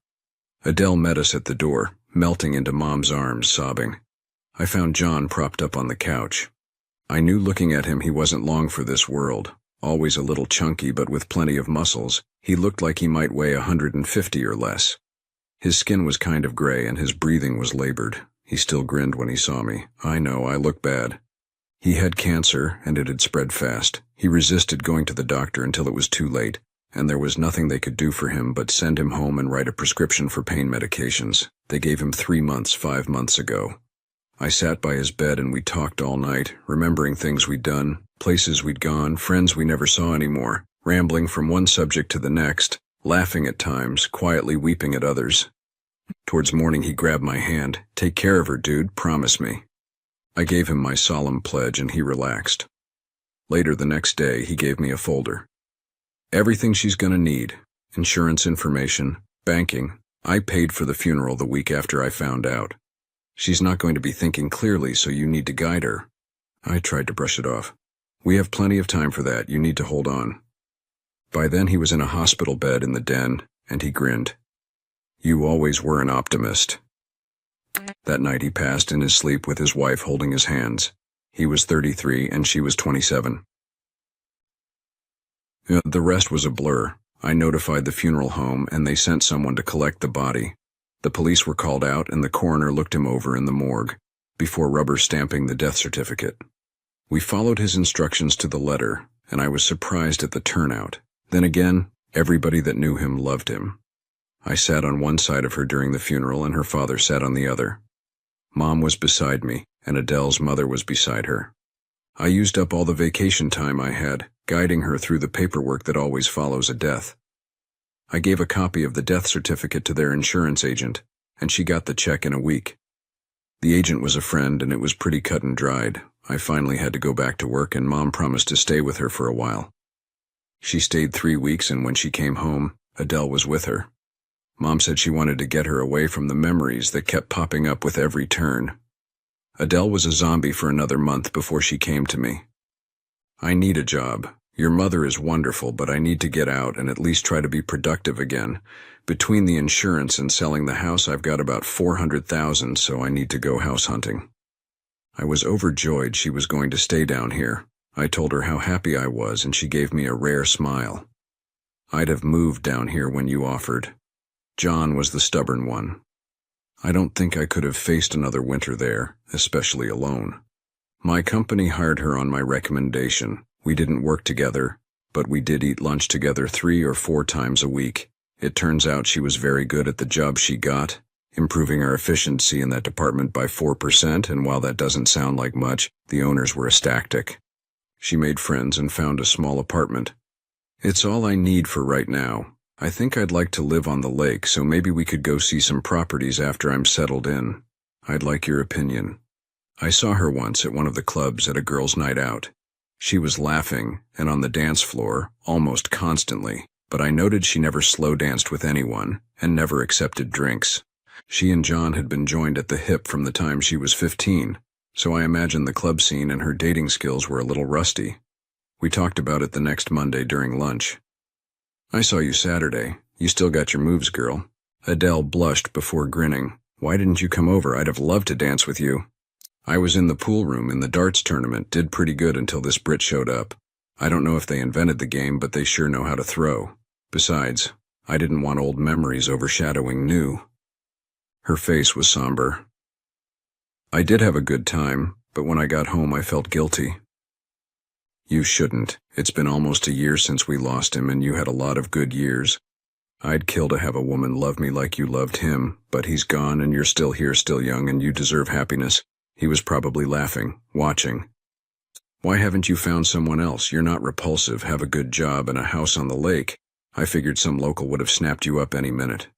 Adele met us at the door, melting into Mom's arms, sobbing. I found John propped up on the couch. I knew looking at him he wasn't long for this world. Always a little chunky but with plenty of muscles, he looked like he might weigh 150 or less. His skin was kind of gray and his breathing was labored. He still grinned when he saw me. I know, I look bad. He had cancer and it had spread fast. He resisted going to the doctor until it was too late. and there was nothing they could do for him but send him home and write a prescription for pain medications. They gave him 3 months 5 months ago. I sat by his bed and we talked all night, remembering things we'd done, places we'd gone, friends we never saw anymore, rambling from one subject to the next, laughing at times, quietly weeping at others. Towards morning he grabbed my hand. "Take care of her, dude, promise me." I gave him my solemn pledge and he relaxed. Later the next day he gave me a folder. Everything she's gonna need: insurance information, banking. I paid for the funeral the week after I found out. She's not going to be thinking clearly, so you need to guide her. I tried to brush it off. "We have plenty of time for that, you need to hold on." By then he was in a hospital bed in the den, and he grinned. "You always were an optimist." That night he passed in his sleep with his wife holding his hands. He was 33 and she was 27. The rest was a blur. I notified the funeral home and they sent someone to collect the body. The police were called out and the coroner looked him over in the morgue, before rubber stamping the death certificate. We followed his instructions to the letter, and I was surprised at the turnout. Then again, everybody that knew him loved him. I sat on one side of her during the funeral and her father sat on the other. Mom was beside me, and Adele's mother was beside her. I used up all the vacation time I had, guiding her through the paperwork that always follows a death. I gave a copy of the death certificate to their insurance agent, and she got the check in a week. The agent was a friend and it was pretty cut and dried. I finally had to go back to work and Mom promised to stay with her for a while. She stayed 3 weeks and when she came home, Adele was with her. Mom said she wanted to get her away from the memories that kept popping up with every turn. Adele was a zombie for another month before she came to me. "I need a job. Your mother is wonderful, but I need to get out and at least try to be productive again. Between the insurance and selling the house, I've got about $400,000, so I need to go house hunting." I was overjoyed she was going to stay down here. I told her how happy I was and she gave me a rare smile. "I'd have moved down here when you offered." John was the stubborn one. I don't think I could have faced another winter there, especially alone. My company hired her on my recommendation. We didn't work together, but we did eat lunch together 3 or 4 times a week. It turns out she was very good at the job she got, improving our efficiency in that department by 4%, and while that doesn't sound like much, the owners were ecstatic. She made friends and found a small apartment. "It's all I need for right now. I think I'd like to live on the lake, so maybe we could go see some properties after I'm settled in. I'd like your opinion." I saw her once at one of the clubs at a girls' night out. She was laughing, and on the dance floor, almost constantly, but I noted she never slow danced with anyone, and never accepted drinks. She and John had been joined at the hip from the time she was 15, so I imagined the club scene and her dating skills were a little rusty. We talked about it the next Monday during lunch. "I saw you Saturday. You still got your moves, girl." Adele blushed before grinning. "Why didn't you come over? I'd have loved to dance with you." "I was in the pool room in the darts tournament, did pretty good until this Brit showed up. I don't know if they invented the game, but they sure know how to throw. Besides, I didn't want old memories overshadowing new." Her face was somber. "I did have a good time, but when I got home I felt guilty." "You shouldn't. It's been almost a year since we lost him and you had a lot of good years. I'd kill to have a woman love me like you loved him, but he's gone and you're still here, still young, and you deserve happiness." He was probably laughing, watching. "Why haven't you found someone else? You're not repulsive, have a good job and a house on the lake. I figured some local would have snapped you up any minute."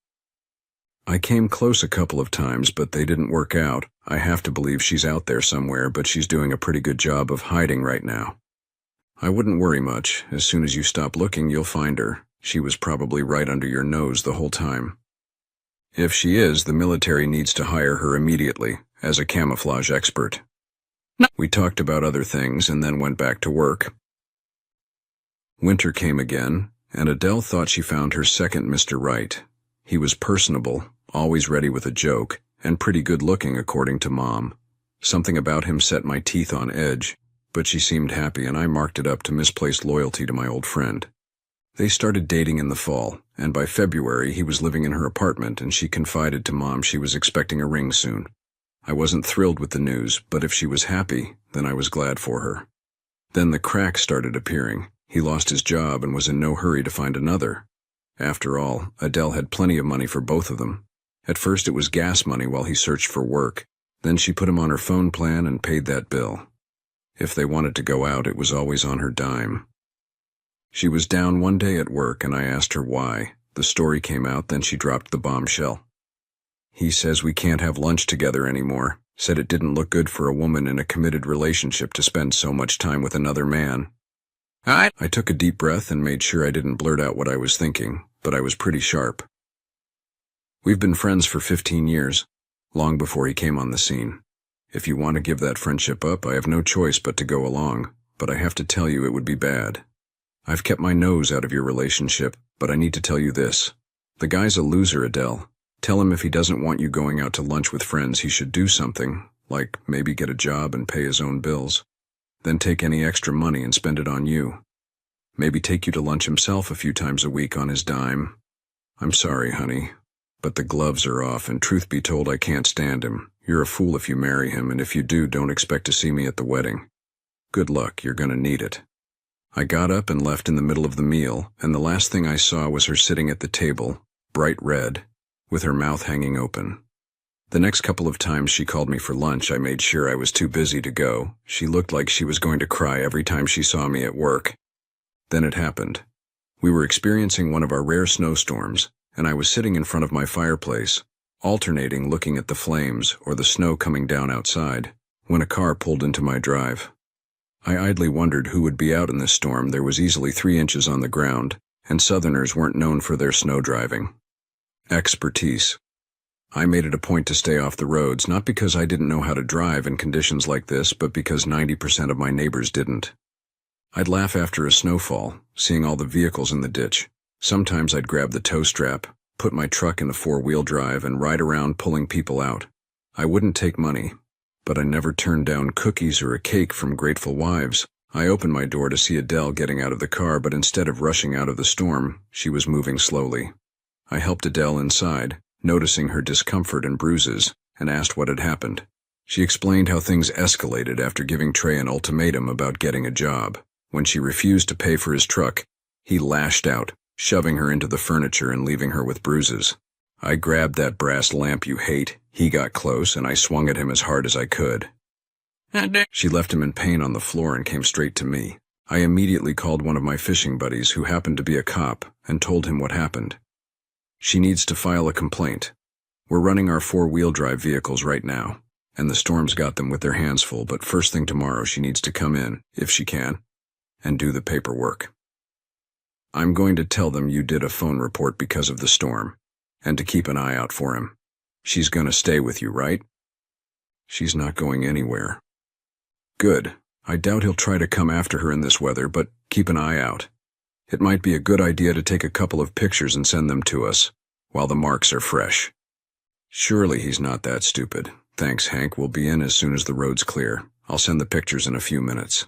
"I came close a couple of times, but they didn't work out. I have to believe she's out there somewhere, but she's doing a pretty good job of hiding right now." "I wouldn't worry much. As soon as you stop looking, you'll find her. She was probably right under your nose the whole time. If she is, the military needs to hire her immediately, as a camouflage expert." We talked about other things and then went back to work. Winter came again, and Adele thought she found her second Mr. Right. He was personable, always ready with a joke, and pretty good looking according to Mom. Something about him set my teeth on edge, but she seemed happy and I marked it up to misplaced loyalty to my old friend. They started dating in the fall, and by February he was living in her apartment and she confided to Mom she was expecting a ring soon. I wasn't thrilled with the news, but if she was happy, then I was glad for her. Then the cracks started appearing. He lost his job and was in no hurry to find another. After all, Adele had plenty of money for both of them. At first it was gas money while he searched for work. Then she put him on her phone plan and paid that bill. If they wanted to go out, it was always on her dime. She was down one day at work and I asked her why. The story came out, then she dropped the bombshell. He says we can't have lunch together anymore. Said it didn't look good for a woman in a committed relationship to spend so much time with another man. I took a deep breath and made sure I didn't blurt out what I was thinking, but I was pretty sharp. We've been friends for 15 years, long before he came on the scene. If you want to give that friendship up, I have no choice but to go along, but I have to tell you it would be bad. I've kept my nose out of your relationship, but I need to tell you this. The guy's a loser, Adele. Tell him if he doesn't want you going out to lunch with friends, he should do something, like maybe get a job and pay his own bills. Then take any extra money and spend it on you. Maybe take you to lunch himself a few times a week on his dime. I'm sorry, honey, but the gloves are off, and truth be told, I can't stand him. You're a fool if you marry him, and if you do, don't expect to see me at the wedding. Good luck, you're gonna need it. I got up and left in the middle of the meal, and the last thing I saw was her sitting at the table, bright red, with her mouth hanging open. The next couple of times she called me for lunch, I made sure I was too busy to go. She looked like she was going to cry every time she saw me at work. Then it happened. We were experiencing one of our rare snowstorms, and I was sitting in front of my fireplace, alternating looking at the flames or the snow coming down outside, when a car pulled into my drive. I idly wondered who would be out in this storm. There was easily 3 inches on the ground, and Southerners weren't known for their snow driving expertise. I made it a point to stay off the roads, not because I didn't know how to drive in conditions like this, but because 90% of my neighbors didn't. I'd laugh after a snowfall, seeing all the vehicles in the ditch. Sometimes I'd grab the tow strap, put my truck in the 4-wheel drive, and ride around pulling people out. I wouldn't take money, but I never turned down cookies or a cake from grateful wives. I opened my door to see Adele getting out of the car, but instead of rushing out of the storm, she was moving slowly. I helped Adele inside, noticing her discomfort and bruises, and asked what had happened. She explained how things escalated after giving Trey an ultimatum about getting a job. When she refused to pay for his truck, he lashed out, shoving her into the furniture and leaving her with bruises. I grabbed that brass lamp you hate. He got close, and I swung at him as hard as I could. She left him in pain on the floor and came straight to me. I immediately called one of my fishing buddies, who happened to be a cop, and told him what happened. She needs to file a complaint. We're running our 4-wheel drive vehicles right now, and the storm's got them with their hands full, but first thing tomorrow she needs to come in, if she can, and do the paperwork. I'm going to tell them you did a phone report because of the storm, and to keep an eye out for him. She's gonna stay with you, right? She's not going anywhere. Good. I doubt he'll try to come after her in this weather, but keep an eye out. It might be a good idea to take a couple of pictures and send them to us, while the marks are fresh. Surely he's not that stupid. Thanks, Hank. We'll be in as soon as the road's clear. I'll send the pictures in a few minutes.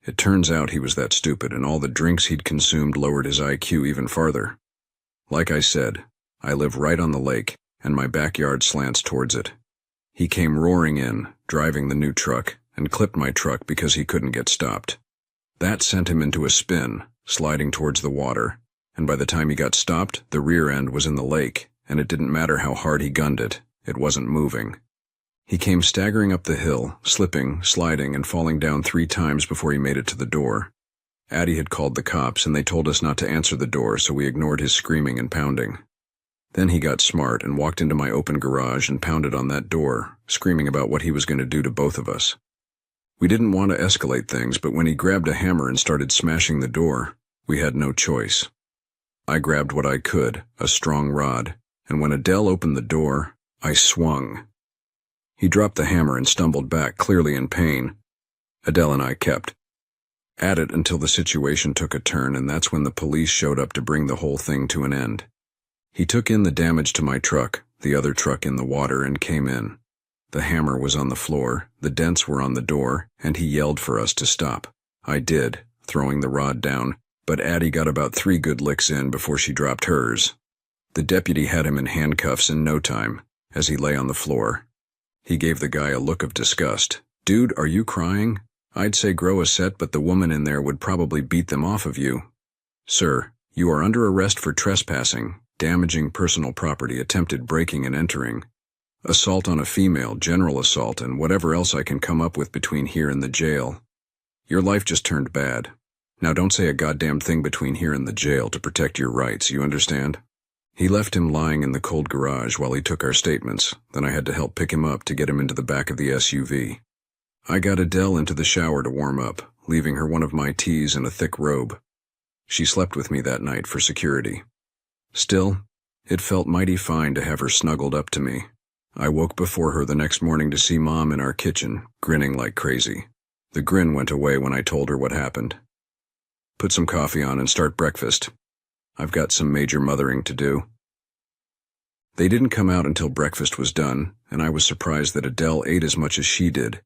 It turns out he was that stupid, and all the drinks he'd consumed lowered his IQ even farther. Like I said, I live right on the lake, and my backyard slants towards it. He came roaring in, driving the new truck, and clipped my truck because he couldn't get stopped. That sent him into a spin, sliding towards the water, and by the time he got stopped, the rear end was in the lake, and it didn't matter how hard he gunned it, it wasn't moving. He came staggering up the hill, slipping, sliding, and falling down 3 times before he made it to the door. Addie had called the cops, and they told us not to answer the door, so we ignored his screaming and pounding. Then he got smart and walked into my open garage and pounded on that door, screaming about what he was going to do to both of us. We didn't want to escalate things, but when he grabbed a hammer and started smashing the door, we had no choice. I grabbed what I could, a strong rod, and when Adele opened the door, I swung. He dropped the hammer and stumbled back, clearly in pain. Adele and I kept at it until the situation took a turn, and that's when the police showed up to bring the whole thing to an end. He took in the damage to my truck, the other truck in the water, and came in. The hammer was on the floor, the dents were on the door, and he yelled for us to stop. I did, throwing the rod down, but Addie got about 3 good licks in before she dropped hers. The deputy had him in handcuffs in no time, as he lay on the floor. He gave the guy a look of disgust. "Dude, are you crying?" I'd say grow a set, but the woman in there would probably beat them off of you. Sir, you are under arrest for trespassing, damaging personal property, attempted breaking and entering, assault on a female, general assault, and whatever else I can come up with between here and the jail. Your life just turned bad. Now don't say a goddamn thing between here and the jail to protect your rights, you understand? He left him lying in the cold garage while he took our statements. Then I had to help pick him up to get him into the back of the SUV. I got Adele into the shower to warm up, leaving her one of my teas and a thick robe. She slept with me that night for security. Still, it felt mighty fine to have her snuggled up to me. I woke before her the next morning to see Mom in our kitchen, grinning like crazy. The grin went away when I told her what happened. Put some coffee on and start breakfast. I've got some major mothering to do. They didn't come out until breakfast was done, and I was surprised that Adele ate as much as she did.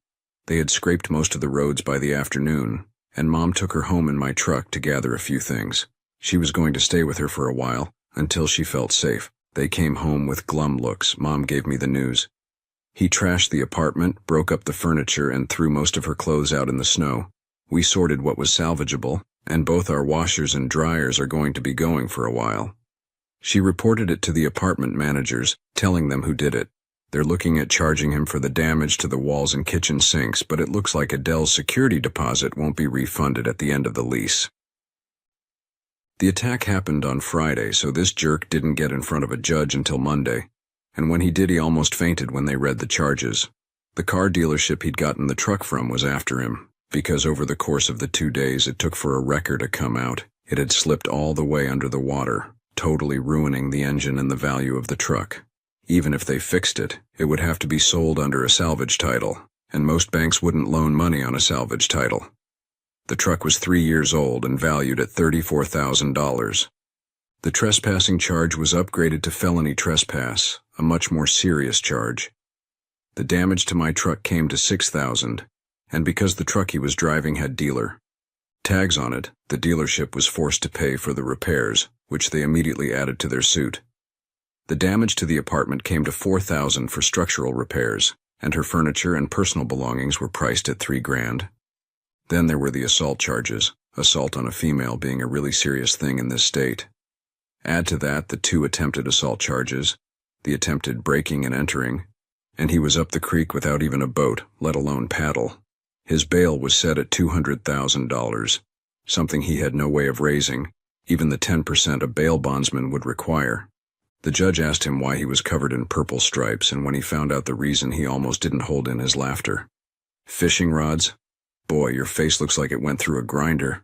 They had scraped most of the roads by the afternoon, and Mom took her home in my truck to gather a few things. She was going to stay with her for a while, until she felt safe. They came home with glum looks. Mom gave me the news. He trashed the apartment, broke up the furniture, and threw most of her clothes out in the snow. We sorted what was salvageable, and both our washers and dryers are going to be going for a while. She reported it to the apartment managers, telling them who did it. They're looking at charging him for the damage to the walls and kitchen sinks, but it looks like Adele's security deposit won't be refunded at the end of the lease. The attack happened on Friday, so this jerk didn't get in front of a judge until Monday, and when he did, he almost fainted when they read the charges. The car dealership he'd gotten the truck from was after him, because over the course of the 2 days it took for a wrecker to come out, it had slipped all the way under the water, totally ruining the engine and the value of the truck. Even if they fixed it, it would have to be sold under a salvage title, and most banks wouldn't loan money on a salvage title. The truck was 3 years old and valued at $34,000. The trespassing charge was upgraded to felony trespass, a much more serious charge. The damage to my truck came to $6,000, and because the truck he was driving had dealer tags on it, the dealership was forced to pay for the repairs, which they immediately added to their suit. The damage to the apartment came to $4,000 for structural repairs, and her furniture and personal belongings were priced at $3,000. Then there were the assault charges, assault on a female being a really serious thing in this state. Add to that the 2 attempted assault charges, the attempted breaking and entering, and he was up the creek without even a boat, let alone paddle. His bail was set at $200,000, something he had no way of raising, even the 10% a bail bondsman would require. The judge asked him why he was covered in purple stripes, and when he found out the reason, he almost didn't hold in his laughter. Fishing rods? Boy, your face looks like it went through a grinder.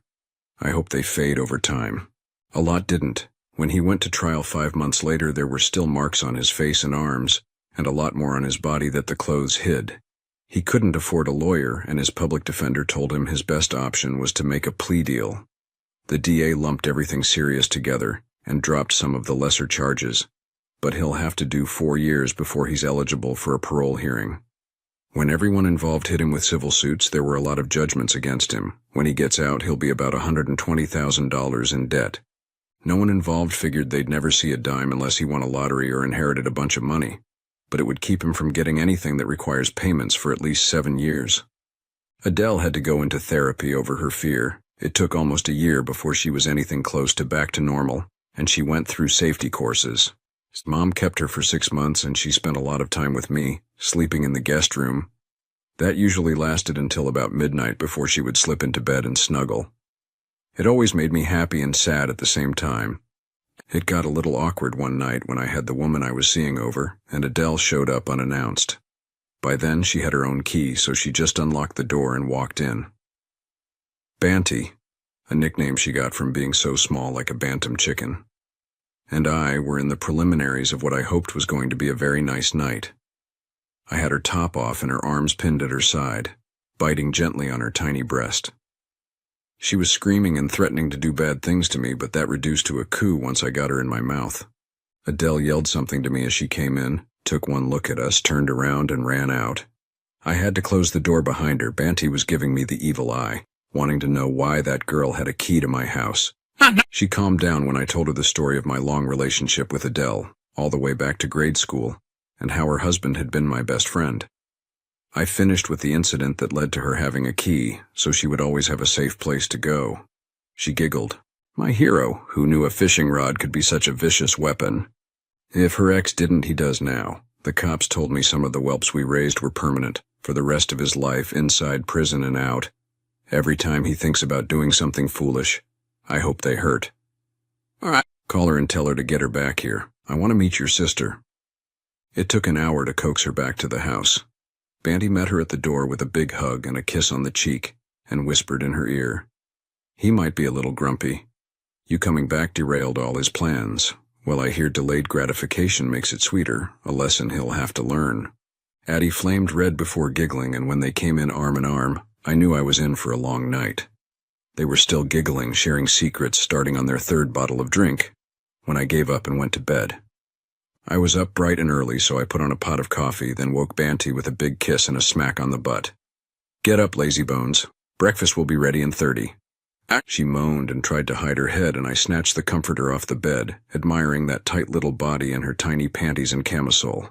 I hope they fade over time. A lot didn't. When he went to trial 5 months later, there were still marks on his face and arms, and a lot more on his body that the clothes hid. He couldn't afford a lawyer, and his public defender told him his best option was to make a plea deal. The DA lumped everything serious together and dropped some of the lesser charges, but he'll have to do 4 years before he's eligible for a parole hearing. When everyone involved hit him with civil suits, there were a lot of judgments against him. When he gets out, he'll be about $120,000 in debt. No one involved figured they'd never see a dime unless he won a lottery or inherited a bunch of money, but it would keep him from getting anything that requires payments for at least 7 years. Adele had to go into therapy over her fear. It took almost a year before she was anything close to back to normal, and she went through safety courses. Mom kept her for 6 months, and she spent a lot of time with me, sleeping in the guest room. That usually lasted until about midnight before she would slip into bed and snuggle. It always made me happy and sad at the same time. It got a little awkward one night when I had the woman I was seeing over, and Adele showed up unannounced. By then, she had her own key, so she just unlocked the door and walked in. Banty, a nickname she got from being so small like a bantam chicken, and I were in the preliminaries of what I hoped was going to be a very nice night. I had her top off and her arms pinned at her side, biting gently on her tiny breast. She was screaming and threatening to do bad things to me, but that reduced to a coo once I got her in my mouth. Adele yelled something to me as she came in, took one look at us, turned around, and ran out. I had to close the door behind her. Banty was giving me the evil eye, wanting to know why that girl had a key to my house. She calmed down when I told her the story of my long relationship with Adele, all the way back to grade school, and how her husband had been my best friend. I finished with the incident that led to her having a key, so she would always have a safe place to go. She giggled. My hero, who knew a fishing rod could be such a vicious weapon. If her ex didn't, he does now. The cops told me some of the whelps we raised were permanent, for the rest of his life inside prison and out. Every time he thinks about doing something foolish, I hope they hurt. All right. Call her and tell her to get her back here. I want to meet your sister. It took an hour to coax her back to the house. Banty met her at the door with a big hug and a kiss on the cheek, and whispered in her ear. He might be a little grumpy. You coming back derailed all his plans. Well, I hear delayed gratification makes it sweeter, a lesson he'll have to learn. Addie flamed red before giggling, and when they came in arm in arm, I knew I was in for a long night. They were still giggling, sharing secrets, starting on their third bottle of drink, when I gave up and went to bed. I was up bright and early, so I put on a pot of coffee, then woke Banty with a big kiss and a smack on the butt. Get up, lazy bones. Breakfast will be ready in 30. She moaned and tried to hide her head, and I snatched the comforter off the bed, admiring that tight little body and her tiny panties and camisole.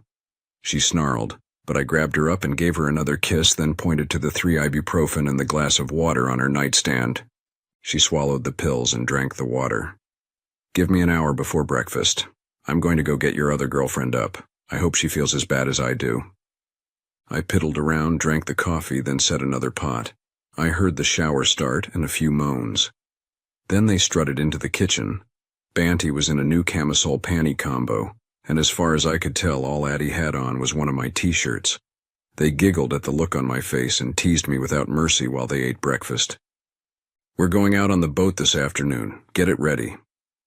She snarled, but I grabbed her up and gave her another kiss, then pointed to the 3 ibuprofen and the glass of water on her nightstand. She swallowed the pills and drank the water. Give me an hour before breakfast. I'm going to go get your other girlfriend up. I hope she feels as bad as I do. I piddled around, drank the coffee, then set another pot. I heard the shower start and a few moans. Then they strutted into the kitchen. Banty was in a new camisole panty combo, and as far as I could tell, all Addie had on was one of my t-shirts. They giggled at the look on my face and teased me without mercy while they ate breakfast. We're going out on the boat this afternoon. Get it ready.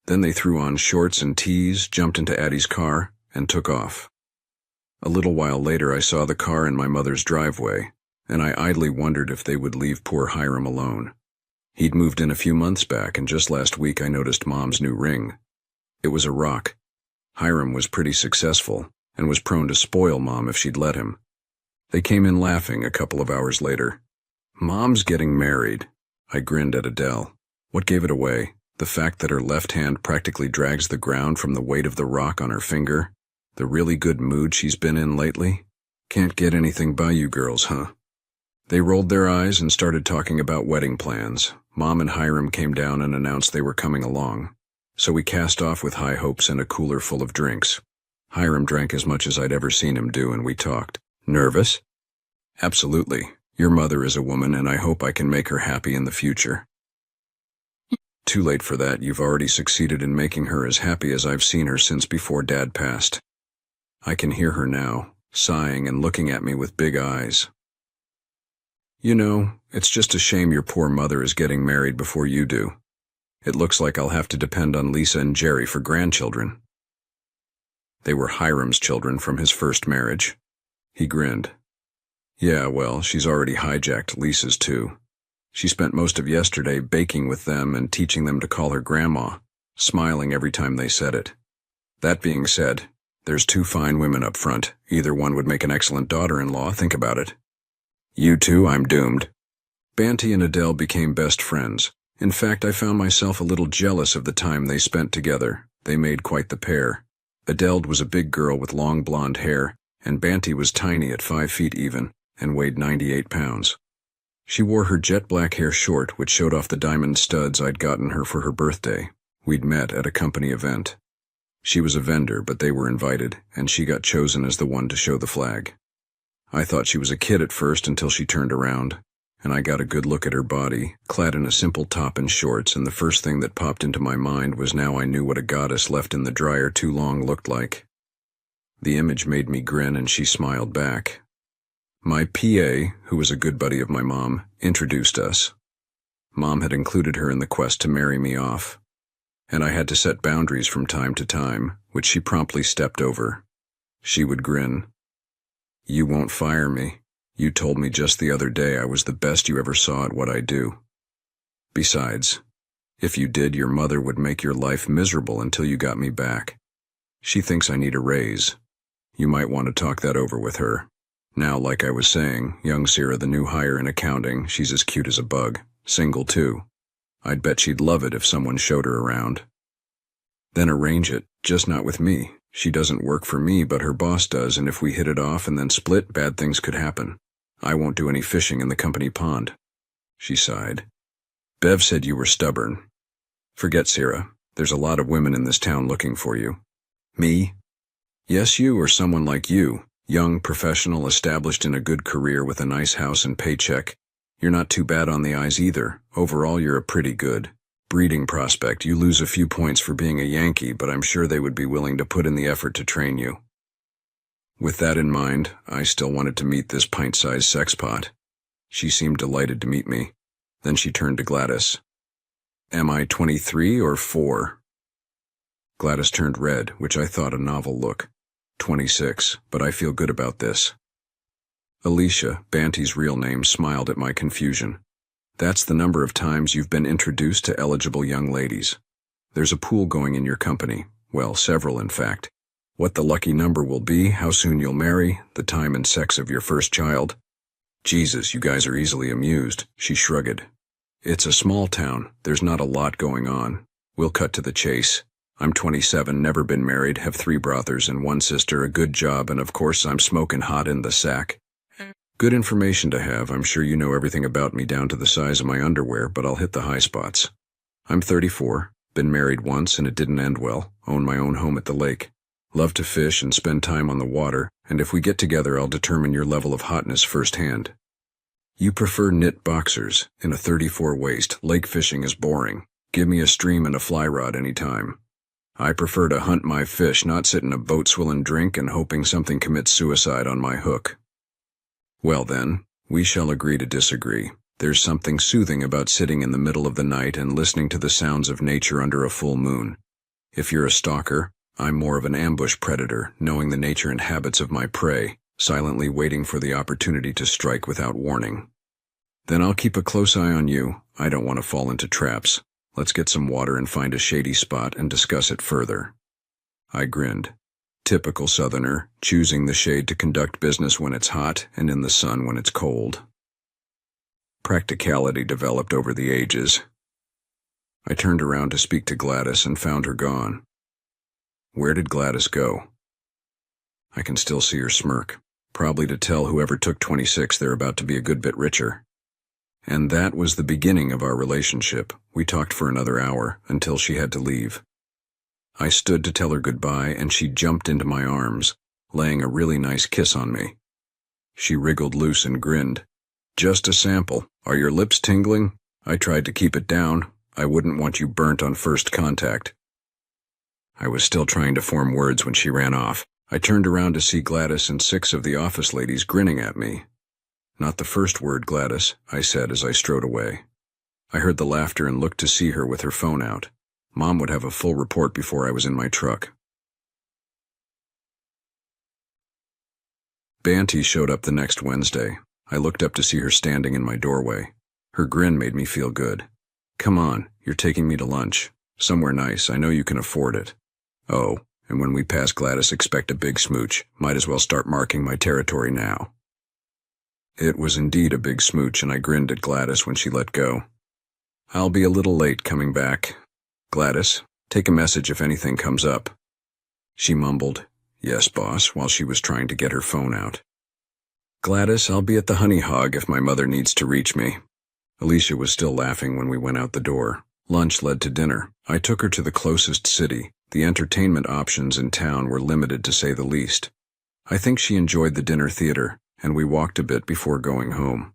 Then they threw on shorts and tees, jumped into Addie's car, and took off. A little while later, I saw the car in my mother's driveway, and I idly wondered if they would leave poor Hiram alone. He'd moved in a few months back, and just last week I noticed Mom's new ring. It was a rock. Hiram was pretty successful, and was prone to spoil Mom if she'd let him. They came in laughing a couple of hours later. Mom's getting married. I grinned at Adele. What gave it away? The fact that her left hand practically drags the ground from the weight of the rock on her finger? The really good mood she's been in lately? Can't get anything by you girls, huh? They rolled their eyes and started talking about wedding plans. Mom and Hiram came down and announced they were coming along. So we cast off with high hopes and a cooler full of drinks. Hiram drank as much as I'd ever seen him do, and we talked. Nervous? Absolutely. Your mother is a woman, and I hope I can make her happy in the future. Too late for that. You've already succeeded in making her as happy as I've seen her since before Dad passed. I can hear her now, sighing and looking at me with big eyes. You know, it's just a shame your poor mother is getting married before you do. It looks like I'll have to depend on Lisa and Jerry for grandchildren. They were Hiram's children from his first marriage. He grinned. Yeah, well, she's already hijacked Lisa's too. She spent most of yesterday baking with them and teaching them to call her Grandma, smiling every time they said it. That being said, there's 2 fine women up front. Either one would make an excellent daughter-in-law, think about it. You two, I'm doomed. Banty and Adele became best friends. In fact, I found myself a little jealous of the time they spent together. They made quite the pair. Adele was a big girl with long blonde hair, and Banty was tiny at 5 feet even, and weighed 98 pounds. She wore her jet black hair short, which showed off the diamond studs I'd gotten her for her birthday. We'd met at a company event. She was a vendor, but they were invited, and she got chosen as the one to show the flag. I thought she was a kid at first until she turned around, and I got a good look at her body, clad in a simple top and shorts, and the first thing that popped into my mind was now I knew what a goddess left in the dryer too long looked like. The image made me grin, and she smiled back. My PA, who was a good buddy of my mom, introduced us. Mom had included her in the quest to marry me off, and I had to set boundaries from time to time, which she promptly stepped over. She would grin. You won't fire me. You told me just the other day I was the best you ever saw at what I do. Besides, if you did, your mother would make your life miserable until you got me back. She thinks I need a raise. You might want to talk that over with her. Now, like I was saying, young Sarah, the new hire in accounting, she's as cute as a bug. Single, too. I'd bet she'd love it if someone showed her around. Then arrange it, just not with me. She doesn't work for me, but her boss does, and if we hit it off and then split, bad things could happen. I won't do any fishing in the company pond. She sighed. Bev said you were stubborn. Forget Sierra. There's a lot of women in this town looking for you. Me? Yes, you or someone like you. Young, professional, established in a good career with a nice house and paycheck. You're not too bad on the eyes either. Overall, you're a pretty good breeding prospect. You lose a few points for being a Yankee, but I'm sure they would be willing to put in the effort to train you. With that in mind, I still wanted to meet this pint-sized sexpot. She seemed delighted to meet me. Then she turned to Gladys. Am I 23 or 4? Gladys turned red, which I thought a novel look. 26, but I feel good about this. Alicia, Banty's real name, smiled at my confusion. That's the number of times you've been introduced to eligible young ladies. There's a pool going in your company. Well, several, in fact. What the lucky number will be, how soon you'll marry, the time and sex of your first child. Jesus, you guys are easily amused, she shrugged. It's a small town. There's not a lot going on. We'll cut to the chase. I'm 27, never been married, have 3 brothers and 1 sister, a good job, and of course I'm smoking hot in the sack. Good information to have. I'm sure you know everything about me down to the size of my underwear, but I'll hit the high spots. I'm 34, been married once and it didn't end well, own my own home at the lake. Love to fish and spend time on the water, and if we get together I'll determine your level of hotness firsthand. You prefer knit boxers, in a 34 waist, lake fishing is boring. Give me a stream and a fly rod anytime. I prefer to hunt my fish, not sit in a boat swill and drink and hoping something commits suicide on my hook. Well then, we shall agree to disagree. There's something soothing about sitting in the middle of the night and listening to the sounds of nature under a full moon. If you're a stalker, I'm more of an ambush predator, knowing the nature and habits of my prey, silently waiting for the opportunity to strike without warning. Then I'll keep a close eye on you. I don't want to fall into traps. Let's get some water and find a shady spot and discuss it further. I grinned. Typical Southerner, choosing the shade to conduct business when it's hot and in the sun when it's cold. Practicality developed over the ages. I turned around to speak to Gladys and found her gone. Where did Gladys go? I can still see her smirk, probably to tell whoever took 26 they're about to be a good bit richer. And that was the beginning of our relationship. We talked for another hour, until she had to leave. I stood to tell her goodbye, and she jumped into my arms, laying a really nice kiss on me. She wriggled loose and grinned. Just a sample. Are your lips tingling? I tried to keep it down. I wouldn't want you burnt on first contact. I was still trying to form words when she ran off. I turned around to see Gladys and 6 of the office ladies grinning at me. Not the first word, Gladys, I said as I strode away. I heard the laughter and looked to see her with her phone out. Mom would have a full report before I was in my truck. Banty showed up the next Wednesday. I looked up to see her standing in my doorway. Her grin made me feel good. Come on, you're taking me to lunch. Somewhere nice, I know you can afford it. Oh, and when we pass Gladys, expect a big smooch. Might as well start marking my territory now. It was indeed a big smooch, and I grinned at Gladys when she let go. I'll be a little late coming back. Gladys, take a message if anything comes up. She mumbled, yes, boss, while she was trying to get her phone out. Gladys, I'll be at the Honey Hog if my mother needs to reach me. Alicia was still laughing when we went out the door. Lunch led to dinner. I took her to the closest city. The entertainment options in town were limited to say the least. I think she enjoyed the dinner theater, and we walked a bit before going home.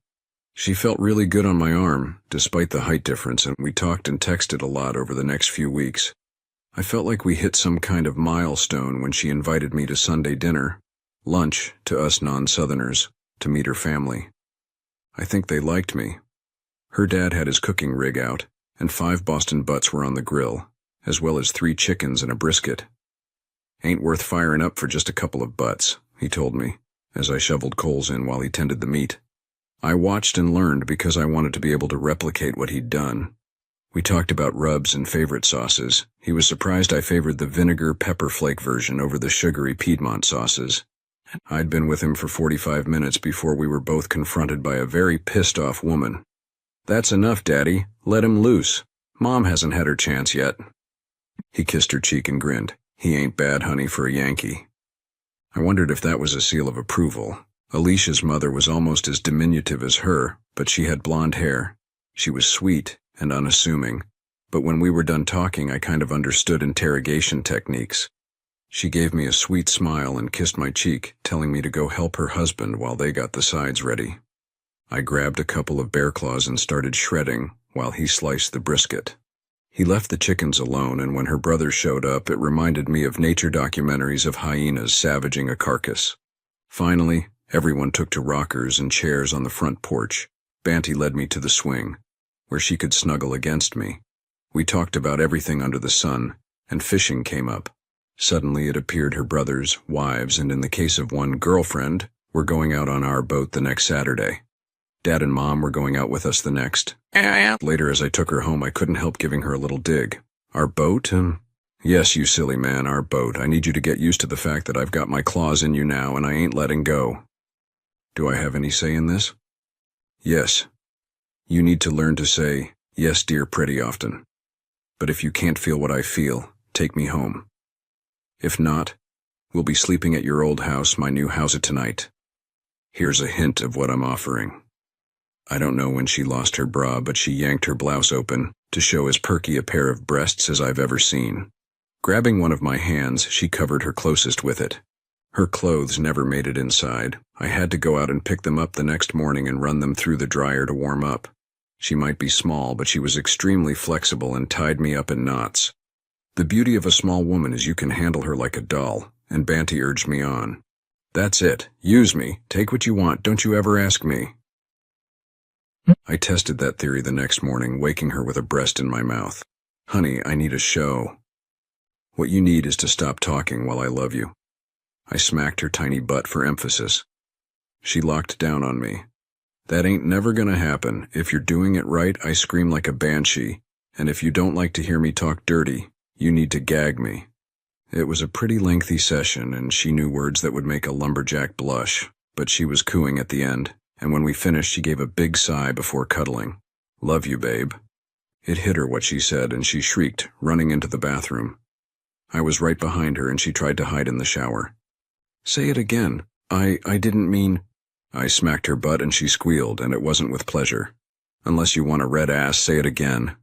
She felt really good on my arm, despite the height difference, and we talked and texted a lot over the next few weeks. I felt like we hit some kind of milestone when she invited me to Sunday dinner, lunch to us non-Southerners, to meet her family. I think they liked me. Her dad had his cooking rig out, and 5 Boston butts were on the grill, as well as 3 chickens and a brisket. Ain't worth firing up for just a couple of butts, he told me, as I shoveled coals in while he tended the meat. I watched and learned because I wanted to be able to replicate what he'd done. We talked about rubs and favorite sauces. He was surprised I favored the vinegar pepper flake version over the sugary Piedmont sauces. I'd been with him for 45 minutes before we were both confronted by a very pissed-off woman. That's enough, Daddy. Let him loose. Mom hasn't had her chance yet. He kissed her cheek and grinned. He ain't bad, honey, for a Yankee. I wondered if that was a seal of approval. Alicia's mother was almost as diminutive as her, but she had blonde hair. She was sweet and unassuming, but when we were done talking, I kind of understood interrogation techniques. She gave me a sweet smile and kissed my cheek, telling me to go help her husband while they got the sides ready. I grabbed a couple of bear claws and started shredding while he sliced the brisket. He left the chickens alone, and when her brother showed up, it reminded me of nature documentaries of hyenas savaging a carcass. Finally, everyone took to rockers and chairs on the front porch. Banty led me to the swing, where she could snuggle against me. We talked about everything under the sun, and fishing came up. Suddenly it appeared her brothers, wives, and in the case of one, girlfriend, were going out on our boat the next Saturday. Dad and Mom were going out with us the next. Later, as I took her home, I couldn't help giving her a little dig. Our boat? Yes, you silly man, our boat. I need you to get used to the fact that I've got my claws in you now and I ain't letting go. Do I have any say in this? Yes. You need to learn to say, yes, dear, pretty often. But if you can't feel what I feel, take me home. If not, we'll be sleeping at your old house, my new house tonight. Here's a hint of what I'm offering. I don't know when she lost her bra, but she yanked her blouse open to show as perky a pair of breasts as I've ever seen. Grabbing one of my hands, she covered her closest with it. Her clothes never made it inside. I had to go out and pick them up the next morning and run them through the dryer to warm up. She might be small, but she was extremely flexible and tied me up in knots. The beauty of a small woman is you can handle her like a doll, and Banty urged me on. That's it. Use me. Take what you want. Don't you ever ask me. I tested that theory the next morning, waking her with a breast in my mouth. Honey, I need a show. What you need is to stop talking while I love you. I smacked her tiny butt for emphasis. She locked down on me. That ain't never gonna happen. If you're doing it right, I scream like a banshee, and if you don't like to hear me talk dirty, you need to gag me. It was a pretty lengthy session, and she knew words that would make a lumberjack blush, but she was cooing at the end, and when we finished, she gave a big sigh before cuddling. Love you, babe. It hit her what she said, and she shrieked, running into the bathroom. I was right behind her, and she tried to hide in the shower. Say it again. I didn't mean... I smacked her butt, and she squealed, and it wasn't with pleasure. Unless you want a red ass, say it again.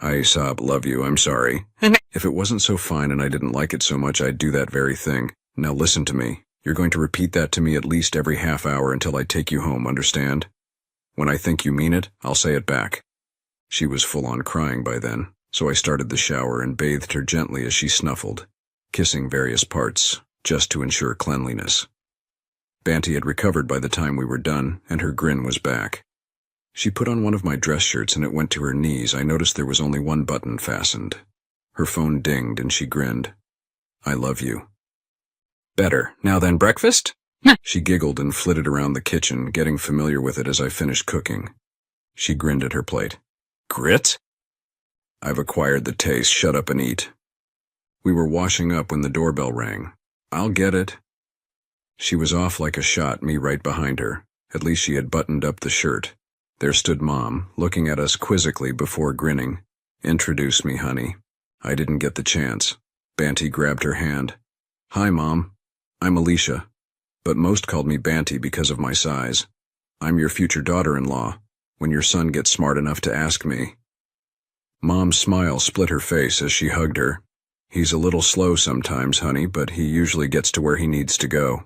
I sobbed, love you, I'm sorry. If it wasn't so fine and I didn't like it so much, I'd do that very thing. Now listen to me. You're going to repeat that to me at least every half hour until I take you home, understand? When I think you mean it, I'll say it back. She was full on crying by then, so I started the shower and bathed her gently as she snuffled, kissing various parts, just to ensure cleanliness. Banty had recovered by the time we were done, and her grin was back. She put on one of my dress shirts and it went to her knees. I noticed there was only one button fastened. Her phone dinged and she grinned. I love you. Better. Now then, breakfast? She giggled and flitted around the kitchen, getting familiar with it as I finished cooking. She grinned at her plate. Grits? I've acquired the taste. Shut up and eat. We were washing up when the doorbell rang. I'll get it. She was off like a shot, me right behind her. At least she had buttoned up the shirt. There stood Mom, looking at us quizzically before grinning. Introduce me, honey. I didn't get the chance. Banty grabbed her hand. Hi, Mom. I'm Alicia, but most called me Banty because of my size. I'm your future daughter-in-law, when your son gets smart enough to ask me. Mom's smile split her face as she hugged her. He's a little slow sometimes, honey, but he usually gets to where he needs to go.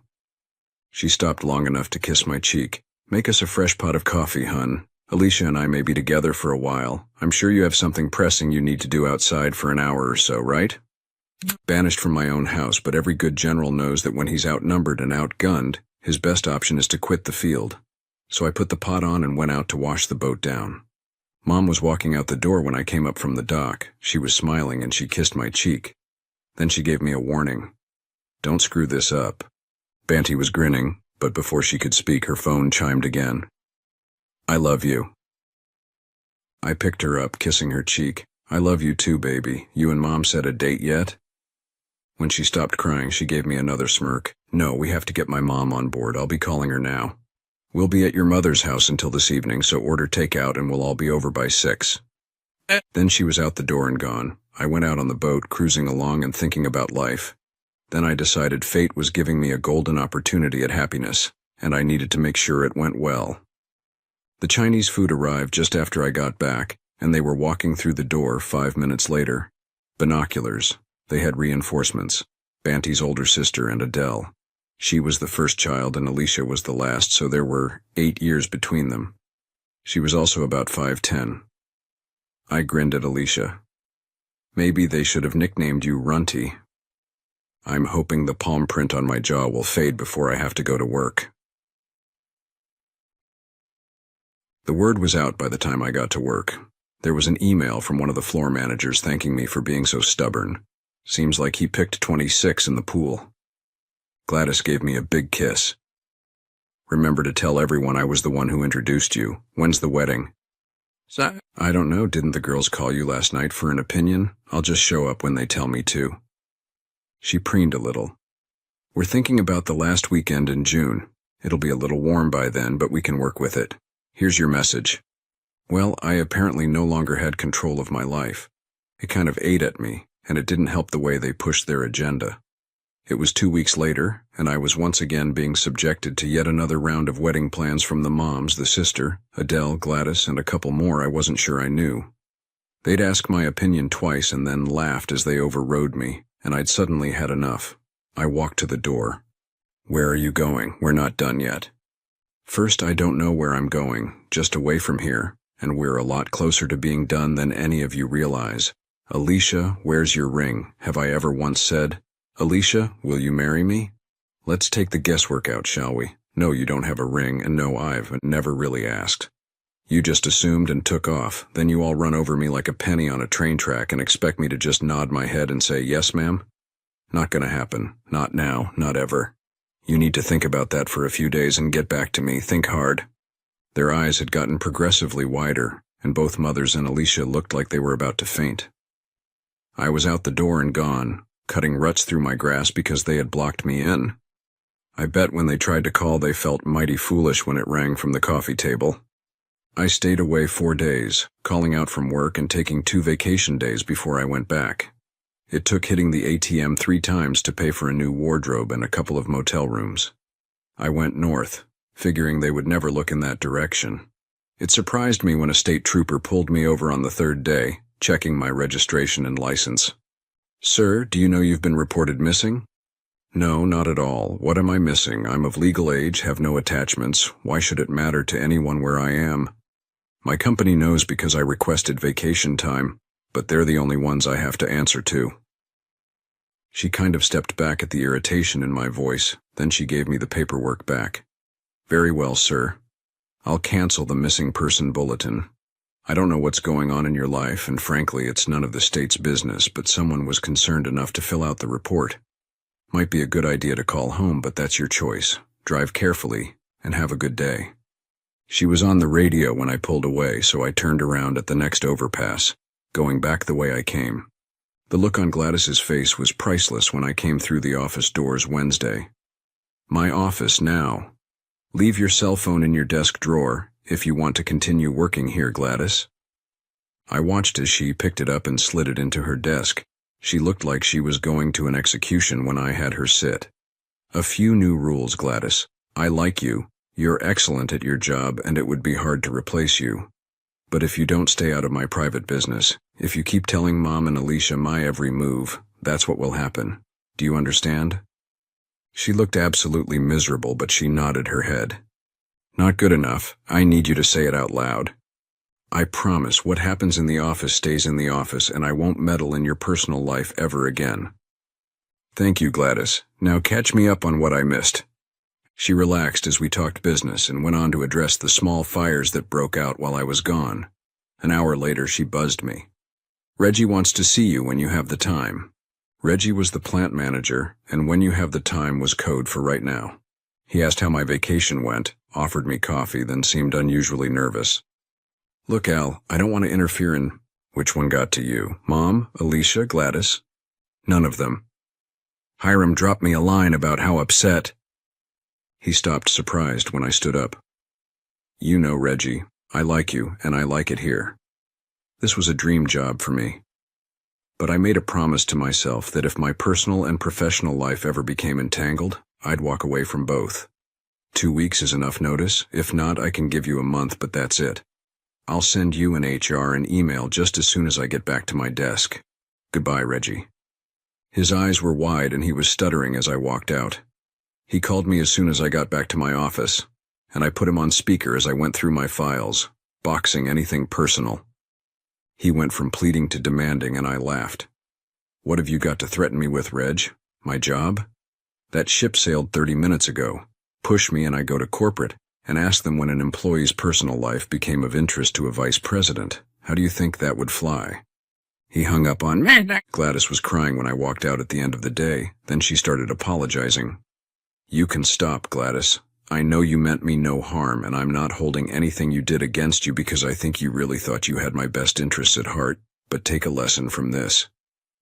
She stopped long enough to kiss my cheek. Make us a fresh pot of coffee, hun. Alicia and I may be together for a while. I'm sure you have something pressing you need to do outside for an hour or so, right? Banished from my own house, but every good general knows that when he's outnumbered and outgunned, his best option is to quit the field. So I put the pot on and went out to wash the boat down. Mom was walking out the door when I came up from the dock. She was smiling and she kissed my cheek. Then she gave me a warning. Don't screw this up. Banty was grinning, but before she could speak, her phone chimed again. I love you. I picked her up, kissing her cheek. I love you too, baby. You and Mom set a date yet? When she stopped crying, she gave me another smirk. No, we have to get my mom on board. I'll be calling her now. We'll be at your mother's house until this evening, so order takeout and we'll all be over by 6. Then she was out the door and gone. I went out on the boat, cruising along and thinking about life. Then I decided fate was giving me a golden opportunity at happiness. and I needed to make sure it went well. The Chinese food arrived just after I got back, and they were walking through the door 5 minutes later. Binoculars. They had reinforcements. Banty's older sister and Adele. She was the first child and Alicia was the last, so there were 8 years between them. She was also about 5'10". I grinned at Alicia. Maybe they should have nicknamed you Runty. I'm hoping the palm print on my jaw will fade before I have to go to work. The word was out by the time I got to work. There was an email from one of the floor managers thanking me for being so stubborn. Seems like he picked 26 in the pool. Gladys gave me a big kiss. Remember to tell everyone I was the one who introduced you. When's the wedding? I don't know, didn't the girls call you last night for an opinion? I'll just show up when they tell me to. She preened a little. We're thinking about the last weekend in June. It'll be a little warm by then, but we can work with it. Here's your message. Well, I apparently no longer had control of my life. It kind of ate at me, and it didn't help the way they pushed their agenda. It was 2 weeks later, and I was once again being subjected to yet another round of wedding plans from the moms, the sister, Adele, Gladys, and a couple more I wasn't sure I knew. They'd ask my opinion twice and then laughed as they overrode me, and I'd suddenly had enough. I walked to the door. Where are you going? We're not done yet. First, I don't know where I'm going, just away from here, and we're a lot closer to being done than any of you realize. Alicia, where's your ring? Have I ever once said, Alicia, will you marry me? Let's take the guesswork out, shall we? No, you don't have a ring, and no, I've never really asked. You just assumed and took off, then you all run over me like a penny on a train track and expect me to just nod my head and say, yes, ma'am? Not gonna happen. Not now, not ever. You need to think about that for a few days and get back to me. Think hard. Their eyes had gotten progressively wider, and both Mothers and Alicia looked like they were about to faint. I was out the door and gone, cutting ruts through my grass because they had blocked me in. I bet when they tried to call they felt mighty foolish when it rang from the coffee table. I stayed away 4 days, calling out from work and taking 2 vacation days before I went back. It took hitting the ATM 3 times to pay for a new wardrobe and a couple of motel rooms. I went north, figuring they would never look in that direction. It surprised me when a state trooper pulled me over on the 3rd day, checking my registration and license. Sir, do you know you've been reported missing? No, not at all. What am I missing? I'm of legal age, have no attachments. Why should it matter to anyone where I am? My company knows because I requested vacation time, but they're the only ones I have to answer to. She kind of stepped back at the irritation in my voice, then she gave me the paperwork back. Very well, sir. I'll cancel the missing person bulletin. I don't know what's going on in your life, and frankly, it's none of the state's business, but someone was concerned enough to fill out the report. Might be a good idea to call home, but that's your choice. Drive carefully, and have a good day. She was on the radio when I pulled away, so I turned around at the next overpass, going back the way I came. The look on Gladys's face was priceless when I came through the office doors Wednesday. My office now. Leave your cell phone in your desk drawer if you want to continue working here, Gladys. I watched as she picked it up and slid it into her desk. She looked like she was going to an execution when I had her sit. A few new rules, Gladys. I like you. You're excellent at your job, and it would be hard to replace you. But if you don't stay out of my private business, if you keep telling Mom and Alicia my every move, that's what will happen. Do you understand? She looked absolutely miserable, but she nodded her head. Not good enough. I need you to say it out loud. I promise what happens in the office stays in the office, and I won't meddle in your personal life ever again. Thank you, Gladys. Now catch me up on what I missed. She relaxed as we talked business and went on to address the small fires that broke out while I was gone. An hour later, she buzzed me. Reggie wants to see you when you have the time. Reggie was the plant manager, and when you have the time was code for right now. He asked how my vacation went, offered me coffee, then seemed unusually nervous. Look, Al, I don't want to interfere in... Which one got to you? Mom, Alicia, Gladys? None of them. Hiram dropped me a line about how upset... He stopped surprised when I stood up. You know, Reggie, I like you, and I like it here. This was a dream job for me. But I made a promise to myself that if my personal and professional life ever became entangled, I'd walk away from both. 2 weeks is enough notice. If not, I can give you a month, but that's it. I'll send you and HR an email just as soon as I get back to my desk. Goodbye, Reggie. His eyes were wide and he was stuttering as I walked out. He called me as soon as I got back to my office, and I put him on speaker as I went through my files, boxing anything personal. He went from pleading to demanding, and I laughed. What have you got to threaten me with, Reg? My job? That ship sailed 30 minutes ago. Push me and I go to corporate and ask them when an employee's personal life became of interest to a vice president. How do you think that would fly? He hung up on me. Gladys was crying when I walked out at the end of the day. Then she started apologizing. You can stop, Gladys. I know you meant me no harm, and I'm not holding anything you did against you because I think you really thought you had my best interests at heart, but take a lesson from this.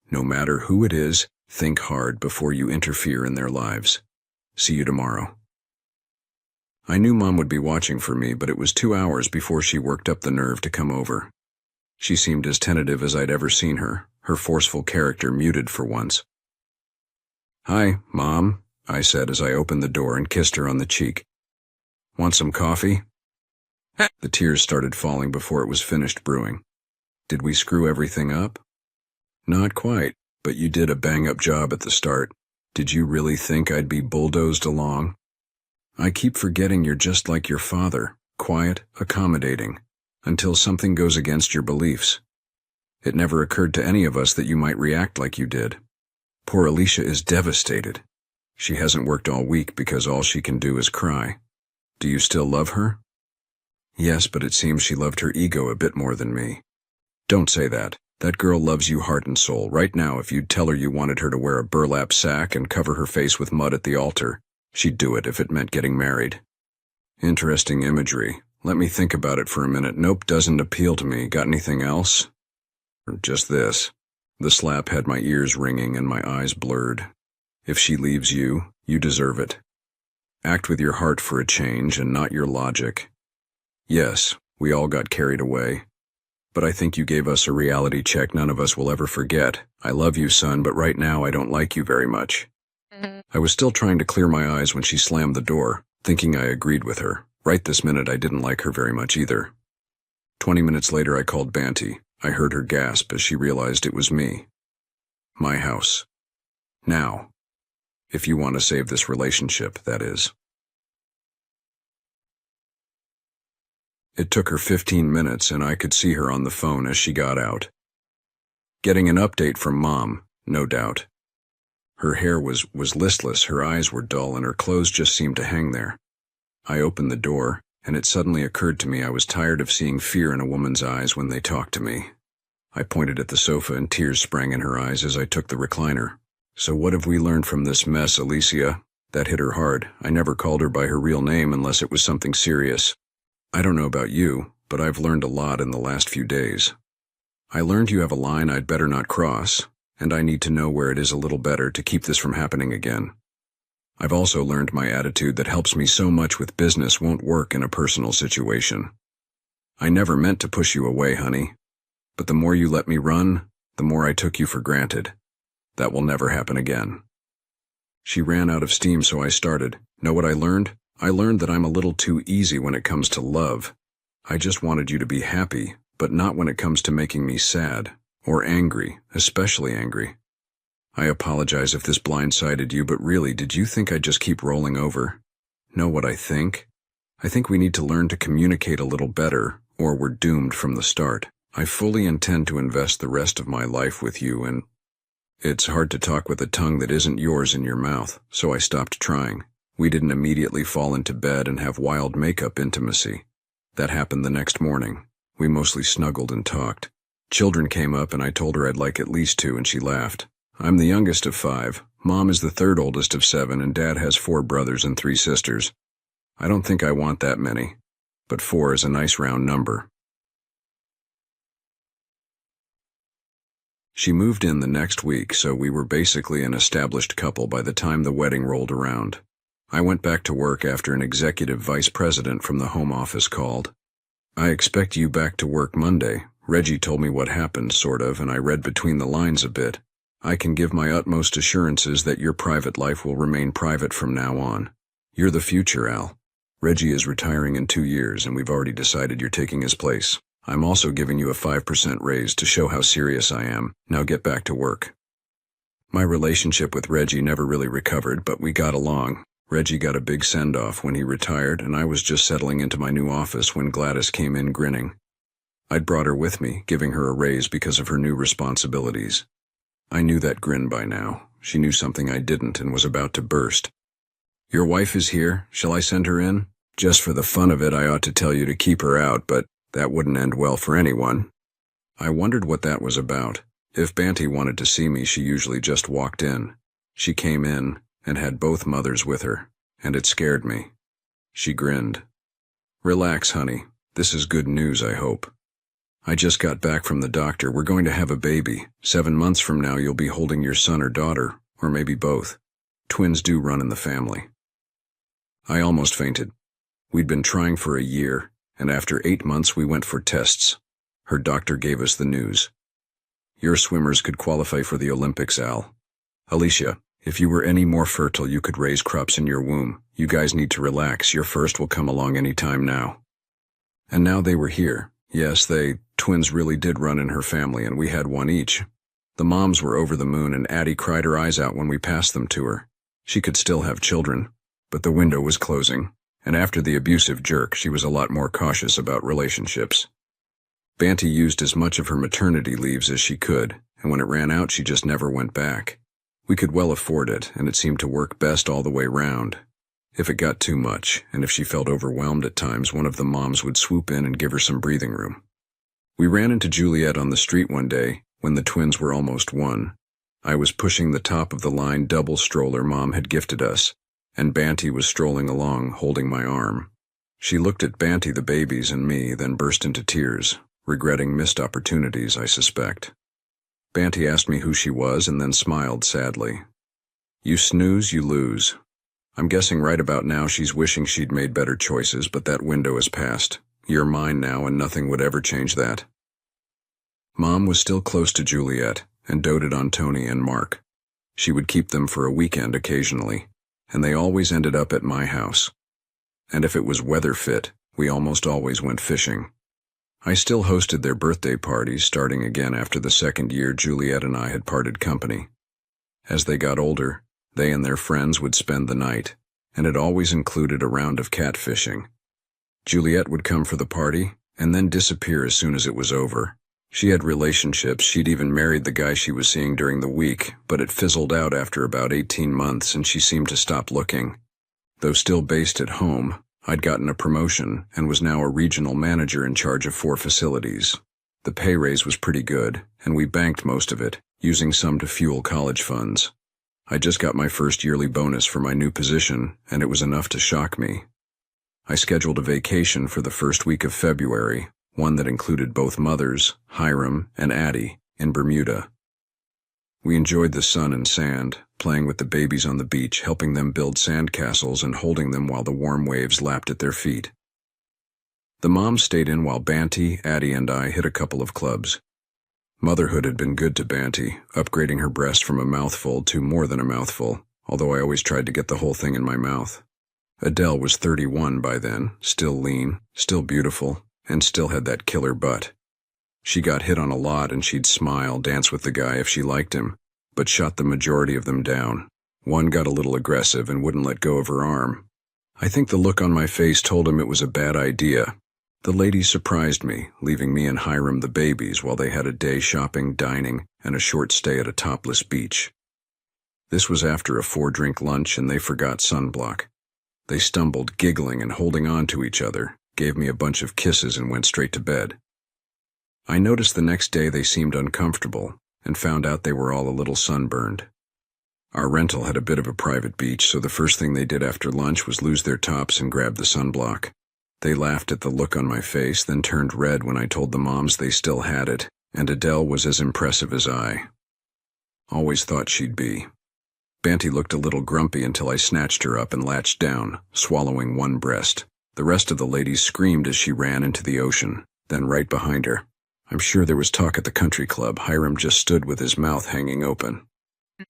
No matter who it is, think hard before you interfere in their lives. See you tomorrow. I knew Mom would be watching for me, but it was 2 hours before she worked up the nerve to come over. She seemed as tentative as I'd ever seen her, her forceful character muted for once. Hi, Mom, I said as I opened the door and kissed her on the cheek. Want some coffee? The tears started falling before it was finished brewing. Did we screw everything up? Not quite, but you did a bang-up job at the start. Did you really think I'd be bulldozed along? I keep forgetting you're just like your father, quiet, accommodating, until something goes against your beliefs. It never occurred to any of us that you might react like you did. Poor Alicia is devastated. She hasn't worked all week because all she can do is cry. Do you still love her? Yes, but it seems she loved her ego a bit more than me. Don't say that. That girl loves you heart and soul. Right now, if you'd tell her you wanted her to wear a burlap sack and cover her face with mud at the altar, she'd do it if it meant getting married. Interesting imagery. Let me think about it for a minute. Nope, doesn't appeal to me. Got anything else? Just this. The slap had my ears ringing and my eyes blurred. If she leaves you, you deserve it. Act with your heart for a change and not your logic. Yes, we all got carried away. But I think you gave us a reality check none of us will ever forget. I love you, son, but right now I don't like you very much. I was still trying to clear my eyes when she slammed the door, thinking I agreed with her. Right this minute I didn't like her very much either. 20 minutes later I called Banty. I heard her gasp as she realized it was me. My house. Now. If you want to save this relationship, that is. It took her 15 minutes and I could see her on the phone as she got out. Getting an update from Mom, no doubt. Her hair was listless, her eyes were dull, and her clothes just seemed to hang there. I opened the door, and it suddenly occurred to me I was tired of seeing fear in a woman's eyes when they talked to me. I pointed at the sofa and tears sprang in her eyes as I took the recliner. So what have we learned from this mess, Alicia? That hit her hard. I never called her by her real name unless it was something serious. I don't know about you, but I've learned a lot in the last few days. I learned you have a line I'd better not cross, and I need to know where it is a little better to keep this from happening again. I've also learned my attitude that helps me so much with business won't work in a personal situation. I never meant to push you away, honey, but the more you let me run, the more I took you for granted. That will never happen again. She ran out of steam, so I started. Know what I learned? I learned that I'm a little too easy when it comes to love. I just wanted you to be happy, but not when it comes to making me sad, or angry, especially angry. I apologize if this blindsided you, but really, did you think I'd just keep rolling over? Know what I think? I think we need to learn to communicate a little better, or we're doomed from the start. I fully intend to invest the rest of my life with you, and it's hard to talk with a tongue that isn't yours in your mouth, so I stopped trying. We didn't immediately fall into bed and have wild make-up intimacy. That happened the next morning. We mostly snuggled and talked. Children came up and I told her I'd like at least 2 and she laughed. I'm the youngest of 5. Mom is the 3rd oldest of 7 and Dad has 4 brothers and 3 sisters. I don't think I want that many, but 4 is a nice round number. She moved in the next week, so we were basically an established couple by the time the wedding rolled around. I went back to work after an executive vice president from the home office called. I expect you back to work Monday. Reggie told me what happened, sort of, and I read between the lines a bit. I can give my utmost assurances that your private life will remain private from now on. You're the future, Al. Reggie is retiring in 2 years, and we've already decided you're taking his place. I'm also giving you a 5% raise to show how serious I am. Now get back to work. My relationship with Reggie never really recovered, but we got along. Reggie got a big send-off when he retired, and I was just settling into my new office when Gladys came in grinning. I'd brought her with me, giving her a raise because of her new responsibilities. I knew that grin by now. She knew something I didn't and was about to burst. Your wife is here. Shall I send her in? Just for the fun of it, I ought to tell you to keep her out, but that wouldn't end well for anyone. I wondered what that was about. If Banty wanted to see me, she usually just walked in. She came in and had both mothers with her, and it scared me. She grinned. Relax, honey. This is good news, I hope. I just got back from the doctor. We're going to have a baby. 7 months from now, you'll be holding your son or daughter, or maybe both. Twins do run in the family. I almost fainted. We'd been trying for a year, and after 8 months we went for tests. Her doctor gave us the news. Your swimmers could qualify for the Olympics, Al. Alicia, if you were any more fertile, you could raise crops in your womb. You guys need to relax. Your first will come along any time now. And now they were here. Yes, twins really did run in her family, and we had one each. The moms were over the moon, and Addie cried her eyes out when we passed them to her. She could still have children, but the window was closing, and after the abusive jerk, she was a lot more cautious about relationships. Banty used as much of her maternity leaves as she could, and when it ran out, she just never went back. We could well afford it, and it seemed to work best all the way round. If it got too much, and if she felt overwhelmed at times, one of the moms would swoop in and give her some breathing room. We ran into Juliet on the street one day, when the twins were almost 1. I was pushing the top-of-the-line double stroller Mom had gifted us, and Banty was strolling along, holding my arm. She looked at Banty, the babies, and me, then burst into tears, regretting missed opportunities, I suspect. Banty asked me who she was and then smiled sadly. You snooze, you lose. I'm guessing right about now she's wishing she'd made better choices, but that window has passed. You're mine now, and nothing would ever change that. Mom was still close to Juliet, and doted on Tony and Mark. She would keep them for a weekend occasionally, and they always ended up at my house. And if it was weather fit, we almost always went fishing. I still hosted their birthday parties, starting again after the 2nd year Juliet and I had parted company. As they got older, they and their friends would spend the night, and it always included a round of catfishing. Juliet would come for the party, and then disappear as soon as it was over. She had relationships. She'd even married the guy she was seeing during the week, but it fizzled out after about 18 months, and she seemed to stop looking. Though still based at home, I'd gotten a promotion and was now a regional manager in charge of 4 facilities. The pay raise was pretty good, and we banked most of it, using some to fuel college funds. I just got my first yearly bonus for my new position, and it was enough to shock me. I scheduled a vacation for the first week of February, one that included both mothers, Hiram and Addie, in Bermuda. We enjoyed the sun and sand, playing with the babies on the beach, helping them build sand castles and holding them while the warm waves lapped at their feet. The moms stayed in while Banty, Addie, and I hit a couple of clubs. Motherhood had been good to Banty, upgrading her breast from a mouthful to more than a mouthful, although I always tried to get the whole thing in my mouth. Adele was 31 by then, still lean, still beautiful, and still had that killer butt. She got hit on a lot, and she'd smile, dance with the guy if she liked him, but shot the majority of them down. One got a little aggressive and wouldn't let go of her arm. I think the look on my face told him it was a bad idea. The ladies surprised me, leaving me and Hiram the babies while they had a day shopping, dining, and a short stay at a topless beach. This was after a 4-drink lunch, and they forgot sunblock. They stumbled, giggling and holding on to each other, gave me a bunch of kisses, and went straight to bed. I noticed the next day they seemed uncomfortable, and found out they were all a little sunburned. Our rental had a bit of a private beach, so the first thing they did after lunch was lose their tops and grab the sunblock. They laughed at the look on my face, then turned red when I told the moms they still had it, and Adele was as impressive as I always thought she'd be. Banty looked a little grumpy until I snatched her up and latched down, swallowing one breast. The rest of the ladies screamed as she ran into the ocean, then right behind her. I'm sure there was talk at the country club. Hiram just stood with his mouth hanging open.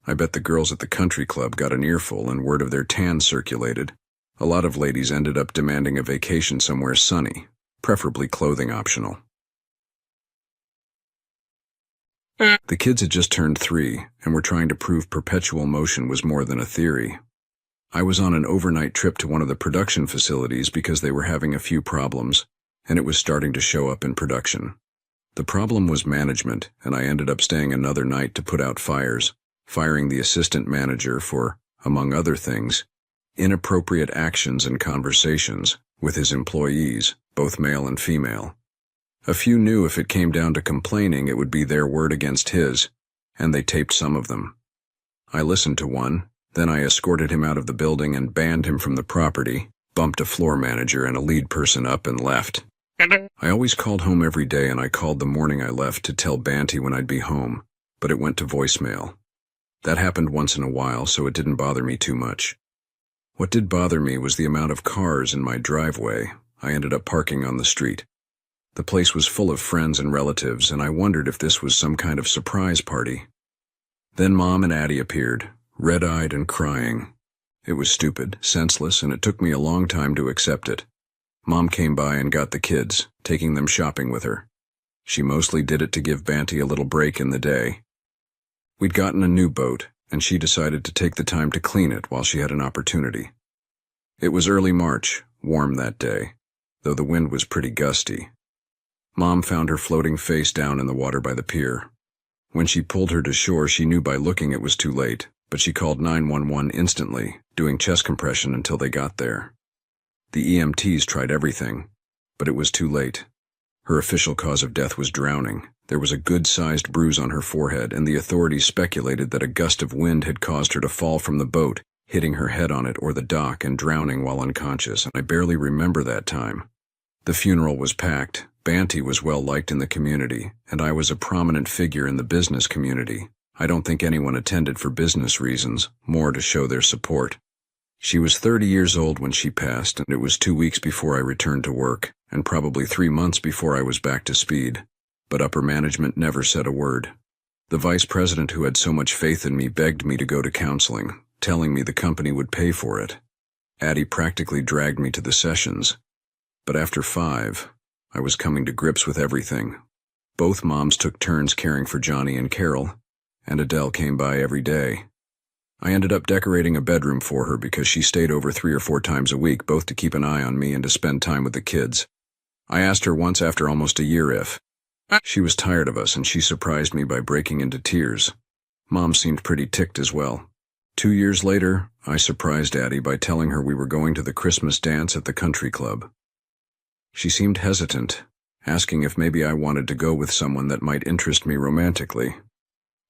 I bet the girls at the country club got an earful and word of their tan circulated. A lot of ladies ended up demanding a vacation somewhere sunny, preferably clothing optional. The kids had just turned 3 and were trying to prove perpetual motion was more than a theory. I was on an overnight trip to one of the production facilities because they were having a few problems, and it was starting to show up in production. The problem was management, and I ended up staying another night to put out fires, firing the assistant manager for, among other things, inappropriate actions and conversations with his employees, both male and female. A few knew if it came down to complaining it would be their word against his, and they taped some of them. I listened to one, then I escorted him out of the building and banned him from the property, bumped a floor manager and a lead person up and left. I always called home every day, and I called the morning I left to tell Banty when I'd be home, but it went to voicemail. That happened once in a while, so it didn't bother me too much. What did bother me was the amount of cars in my driveway. I ended up parking on the street. The place was full of friends and relatives, and I wondered if this was some kind of surprise party. Then Mom and Addie appeared, red-eyed and crying. It was stupid, senseless, and it took me a long time to accept it. Mom came by and got the kids, taking them shopping with her. She mostly did it to give Banty a little break in the day. We'd gotten a new boat, and she decided to take the time to clean it while she had an opportunity. It was early March, warm that day, though the wind was pretty gusty. Mom found her floating face down in the water by the pier. When she pulled her to shore, she knew by looking it was too late, but she called 911 instantly, doing chest compression until they got there. The EMTs tried everything, but it was too late. Her official cause of death was drowning. There was a good-sized bruise on her forehead, and the authorities speculated that a gust of wind had caused her to fall from the boat, hitting her head on it or the dock and drowning while unconscious, and I barely remember that time. The funeral was packed. Banty was well liked in the community, and I was a prominent figure in the business community. I don't think anyone attended for business reasons, more to show their support. She was 30 years old when she passed, and it was 2 weeks before I returned to work, and probably 3 months before I was back to speed. But upper management never said a word. The vice president who had so much faith in me begged me to go to counseling, telling me the company would pay for it. Addie practically dragged me to the sessions. But after 5, I was coming to grips with everything. Both moms took turns caring for Johnny and Carol, and Adele came by every day. I ended up decorating a bedroom for her because she stayed over 3 or 4 times a week, both to keep an eye on me and to spend time with the kids. I asked her once after almost a year if she was tired of us, and she surprised me by breaking into tears. Mom seemed pretty ticked as well. 2 years later, I surprised Addie by telling her we were going to the Christmas dance at the country club. She seemed hesitant, asking if maybe I wanted to go with someone that might interest me romantically.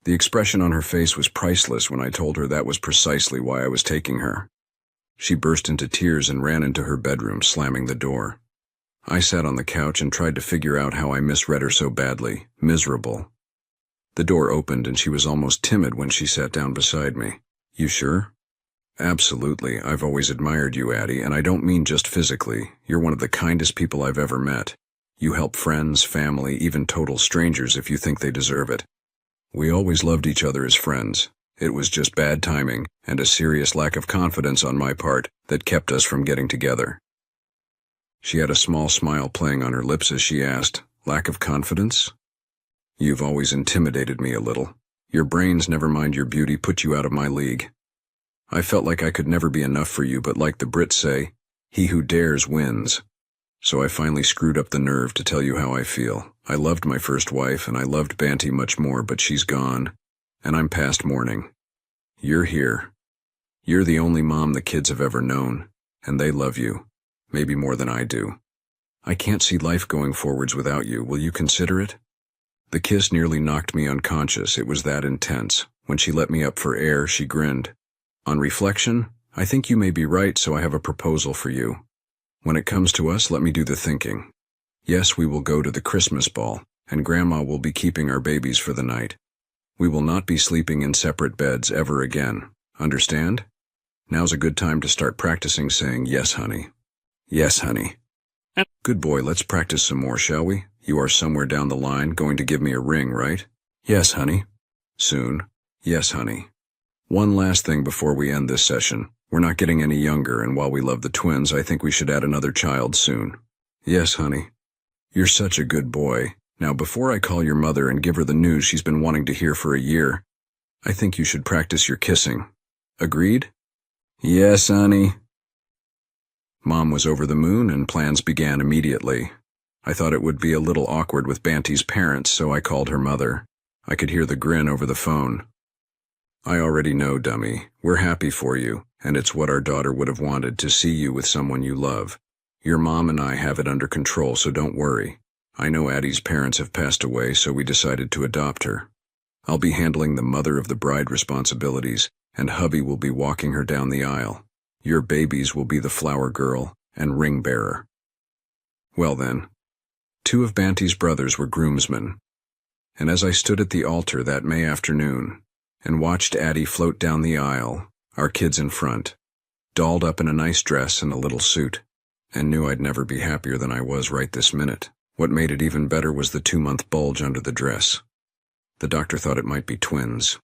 The expression on her face was priceless when I told her that was precisely why I was taking her. She burst into tears and ran into her bedroom, slamming the door. I sat on the couch and tried to figure out how I misread her so badly, miserable. The door opened and she was almost timid when she sat down beside me. "You sure?" "Absolutely. I've always admired you, Addie, and I don't mean just physically. You're one of the kindest people I've ever met. You help friends, family, even total strangers if you think they deserve it. We always loved each other as friends. It was just bad timing and a serious lack of confidence on my part that kept us from getting together." She had a small smile playing on her lips as she asked, "Lack of confidence?" "You've always intimidated me a little. Your brains, never mind your beauty, put you out of my league. I felt like I could never be enough for you, but like the Brits say, he who dares wins. So I finally screwed up the nerve to tell you how I feel. I loved my first wife, and I loved Banty much more, but she's gone, and I'm past mourning. You're here. You're the only mom the kids have ever known, and they love you, maybe more than I do. I can't see life going forwards without you. Will you consider it?" The kiss nearly knocked me unconscious. It was that intense. When she let me up for air, she grinned. "On reflection, I think you may be right, so I have a proposal for you. When it comes to us, let me do the thinking. Yes, we will go to the Christmas ball, and Grandma will be keeping our babies for the night. We will not be sleeping in separate beds ever again. Understand? Now's a good time to start practicing saying, 'Yes, honey. Yes, honey.' Good boy, let's practice some more, shall we? You are somewhere down the line going to give me a ring, right? Yes, honey. Soon. Yes, honey. One last thing before we end this session. We're not getting any younger, and while we love the twins, I think we should add another child soon. Yes, honey. You're such a good boy. Now, before I call your mother and give her the news she's been wanting to hear for a year, I think you should practice your kissing. Agreed? Yes, honey. Mom was over the moon, and plans began immediately. I thought it would be a little awkward with Banty's parents, so I called her mother. I could hear the grin over the phone. I already know, dummy. We're happy for you, and it's what our daughter would have wanted, to see you with someone you love. Your mom and I have it under control, so don't worry. I know Addie's parents have passed away, so we decided to adopt her. I'll be handling the mother of the bride responsibilities, and hubby will be walking her down the aisle. Your babies will be the flower girl and ring bearer. Well then, 2 of Banty's brothers were groomsmen, and as I stood at the altar that May afternoon and watched Addie float down the aisle, our kids in front, dolled up in a nice dress and a little suit, and knew I'd never be happier than I was right this minute. What made it even better was the 2-month bulge under the dress. The doctor thought it might be twins.